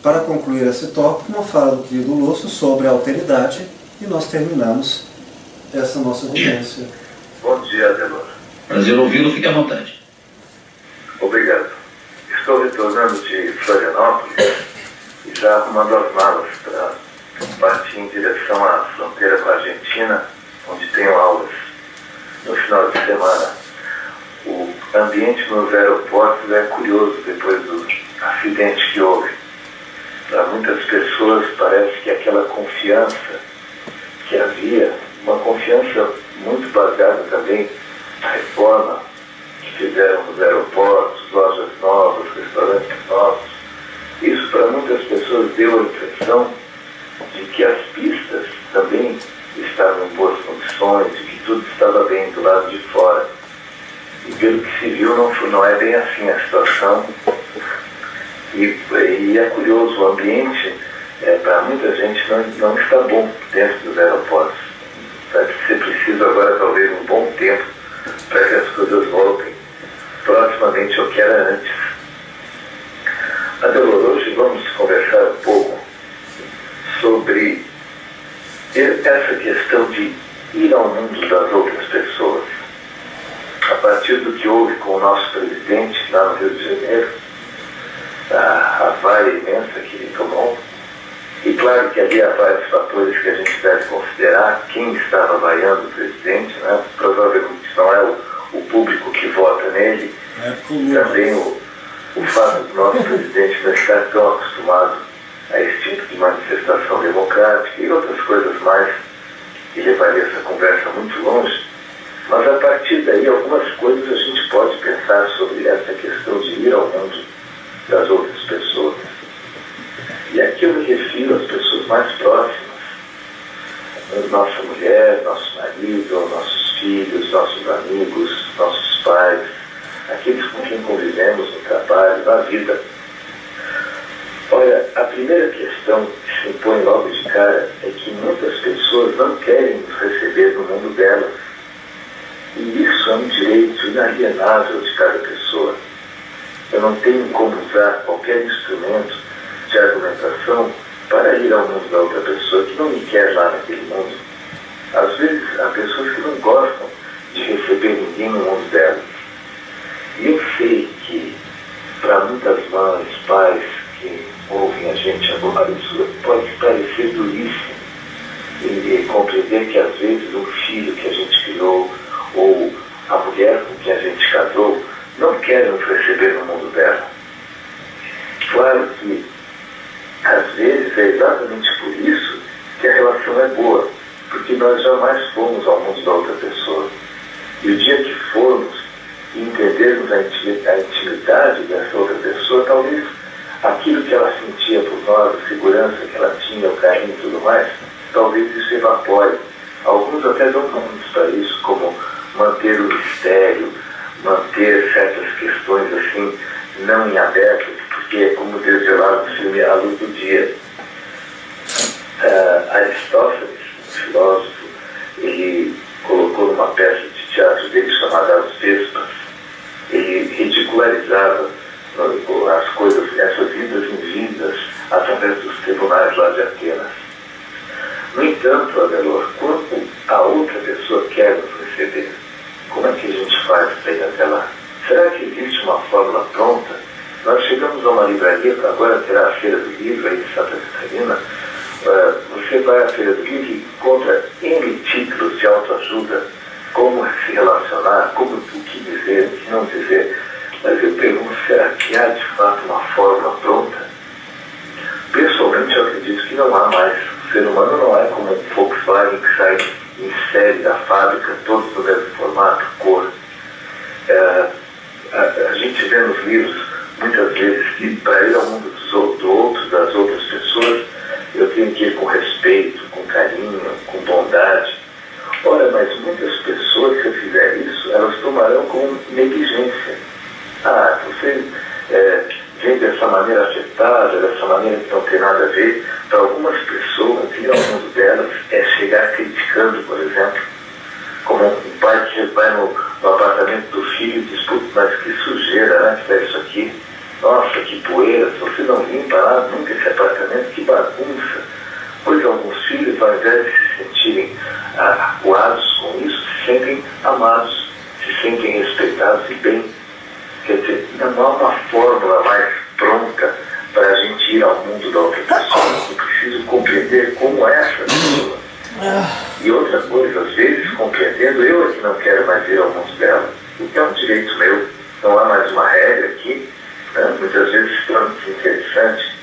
para concluir esse tópico, uma fala do querido Lúcio sobre a alteridade e nós terminamos essa nossa vivência. Bom dia, Adelor. Prazer ouvi-lo, fique à vontade. Obrigado. Estou retornando de Florianópolis e já arrumando as malas para partir em direção à fronteira com a Argentina, onde tenho aulas no final de semana. O ambiente nos aeroportos é curioso depois do acidente que houve. Para muitas pessoas parece que aquela confiança que havia, uma confiança muito baseada também na reforma que fizeram nos aeroportos, lojas novas, restaurantes novos, isso para muitas pessoas deu a impressão de que as pistas também estavam em boas condições, de que tudo estava bem do lado de fora. E pelo que se viu, não é bem assim a situação. E é curioso, o ambiente, para muita gente, não está bom dentro dos aeroportos. Vai ser preciso agora, talvez, um bom tempo para que as coisas voltem proximamente ao que era antes. Adelor, hoje vamos conversar um pouco sobre essa questão de ir ao mundo das outras pessoas. A partir do que houve com o nosso presidente lá no Rio de Janeiro, a vaia imensa que ele tomou, e claro que ali há vários fatores que a gente deve considerar, quem estava vaiando o presidente, né? Provavelmente não é o público que vota nele, também o fato do nosso presidente não estar tão acostumado a esse tipo de manifestação democrática e outras coisas mais, que levaria essa conversa muito longe. Mas a partir daí, algumas coisas a gente pode pensar sobre essa questão de ir ao mundo das outras pessoas. E aqui eu me refiro às pessoas mais próximas, nossa mulher, nosso marido, nossos filhos, nossos amigos, nossos pais, aqueles com quem convivemos no trabalho, na vida. Olha, a primeira questão que se impõe logo de cara é que muitas pessoas não querem nos receber no mundo delas. E isso é um direito inalienável de cada pessoa. Eu não tenho como usar qualquer instrumento de argumentação para ir ao mundo da outra pessoa que não me quer lá naquele mundo. Às vezes, há pessoas que não gostam de receber ninguém no mundo delas. E eu sei que, para muitas mães, pais que ouvem a gente agora, isso pode parecer duríssimo. E compreender que, às vezes, um filho que a gente criou, ou a mulher com quem a gente casou, não quer nos receber no mundo dela. Claro que, às vezes, é exatamente por isso que a relação é boa, porque nós jamais fomos ao mundo da outra pessoa. E o dia que formos e entendermos a intimidade dessa outra pessoa, talvez aquilo que ela sentia por nós, a segurança que ela tinha, o carinho e tudo mais, talvez isso evapore. Alguns até dão nomes para isso, como manter o mistério, manter certas questões assim, não em aberto, porque é como Deus lá no filme A Luz do Dia. Aristófanes, filósofo, ele colocou numa peça de teatro dele chamada As Vespas, ele ridicularizava as coisas, essas vidas invindas através dos tribunais lá de Atenas. No entanto, Adelor, quando a outra pessoa quer nos receber, como é que a gente faz para ir até lá? Será que existe uma fórmula pronta? Nós chegamos a uma livraria, agora terá a Feira do Livro aí em Santa Catarina. Você vai à Feira do Livro e encontra N títulos de autoajuda, como se relacionar, como o que dizer, o que não dizer. Mas eu pergunto, será que há de fato uma fórmula pronta? Pessoalmente eu acredito que não há mais. O ser humano não é como um Volkswagen que sai em série da fábrica, todos no mesmo formato, cor. A gente vê nos livros muitas vezes que para ir ao mundo do outro, das outras pessoas, eu tenho que ir com respeito, com carinho, com bondade. Ora, mas muitas pessoas, se eu fizer isso, elas tomarão como negligência. Você vem dessa maneira afetada, dessa maneira que não tem nada a ver. Para algumas pessoas, ir ao mundo delas é chegar criticando, por exemplo, como um pai que vai no apartamento do filho mas que sujeira, né? Que tá isso aqui. Nossa, que poeira, se você não limpa lá nunca esse apartamento, que bagunça. Pois alguns filhos, ao invés de se sentirem acuados com isso, se sentem amados, se sentem respeitados e bem. Quer dizer, não há uma fórmula mais pronta para a gente ir ao mundo da outra pessoa. Eu preciso compreender como é essa pessoa. E outra coisa, às vezes, compreendendo, eu é que não quero mais ir ao mundo dela. O que é um direito meu, não há mais uma regra aqui, né? Muitas vezes se torna desinteressante.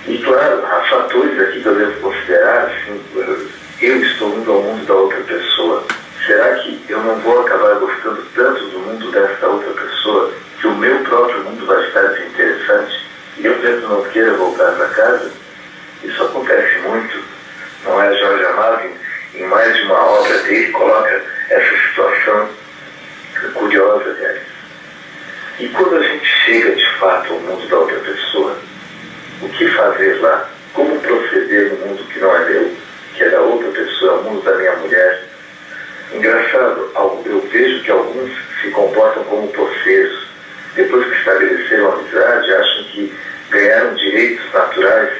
E claro, há fatores aqui que eu devo considerar, assim, eu estou indo ao mundo da outra pessoa. Será que eu não vou acabar gostando tanto do mundo desta outra pessoa que o meu próprio mundo vai estar desinteressante e eu mesmo não queira voltar para casa? Isso acontece muito, não é? Jorge Amado, em mais de uma obra dele, coloca essa situação curiosa, aliás. E quando a gente chega de fato ao mundo da outra pessoa, o que fazer lá? Como proceder no mundo que não é meu, que é da outra pessoa, é o mundo da minha mulher? Engraçado, eu vejo que alguns se comportam como poceiros. Depois que estabeleceram amizade, acham que ganharam direitos naturais,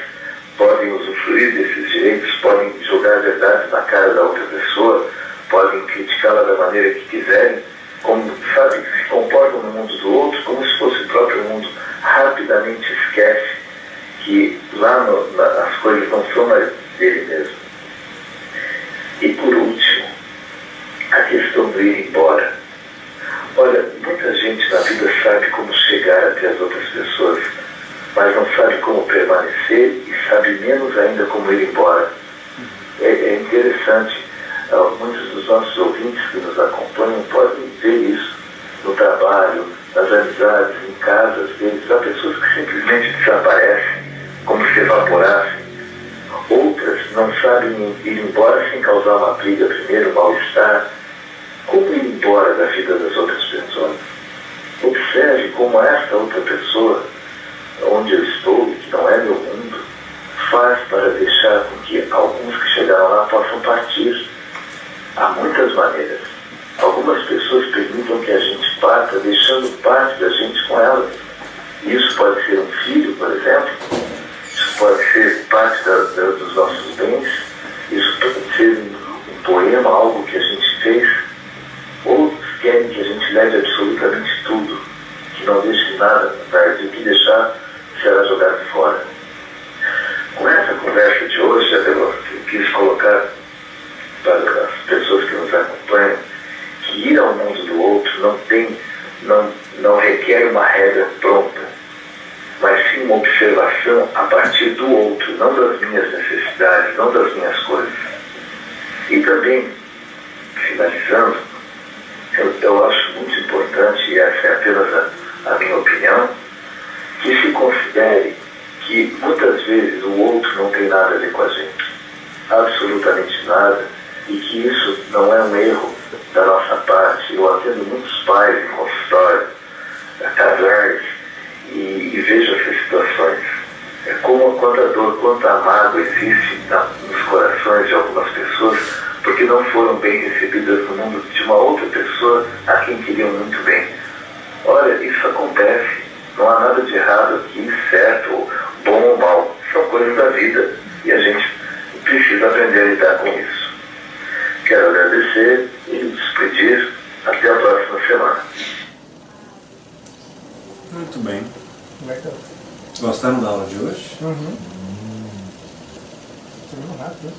podem usufruir desses direitos, podem jogar verdades na cara da outra pessoa, podem criticá-la da maneira que quiserem, como, sabe, se comportam no mundo do outro como se fosse o próprio mundo. Rapidamente esquece que lá as coisas não são mais dele mesmo. E por último, a questão do ir embora. Olha, muita gente na vida sabe como chegar até as outras pessoas, mas não sabe como permanecer e sabe menos ainda como ir embora. É interessante, muitos dos nossos ouvintes que nos acompanham podem ver isso no trabalho, nas amizades, em casas deles. Há pessoas que simplesmente desaparecem, como se evaporassem. Outras não sabem ir embora sem causar uma briga primeiro, um mal-estar. Como ir embora da vida das outras pessoas? Observe como esta outra pessoa, onde eu estou, que não é meu mundo, faz para deixar com que alguns que chegaram lá possam partir. Há muitas maneiras. Algumas pessoas permitem que a gente parta, deixando parte da gente com elas. Isso pode ser um filho, por exemplo. Isso pode ser parte dos nossos bens. Isso pode ser um poema, algo que a gente fez. Outros querem que a gente leve absolutamente tudo, que não deixe nada atrás, e o que deixar será jogado fora. Com essa conversa de hoje, eu quis colocar para as pessoas que nos acompanham que ir ao mundo do outro não requer uma regra pronta, mas sim uma observação a partir do outro, não das minhas necessidades, não das minhas coisas. E também, finalizando, eu acho muito importante, e essa é apenas a minha opinião, que se considere que muitas vezes o outro não tem nada a ver com a gente, absolutamente nada, e que isso não é um erro da nossa parte. Eu atendo muitos pais em consultório, casais, e vejo essas situações. É como quanta dor, quanta mágoa existe nos corações de algumas pessoas, porque não foram bem recebidas no mundo de uma outra pessoa a quem queriam muito bem. Olha, isso acontece, não há nada de errado aqui, certo, ou bom ou mal, são coisas da vida e a gente precisa aprender a lidar com isso. Quero agradecer e me despedir. Até a próxima semana. Muito bem. Legal. Gostaram da aula de hoje? Uhum. Terminou rápido, né?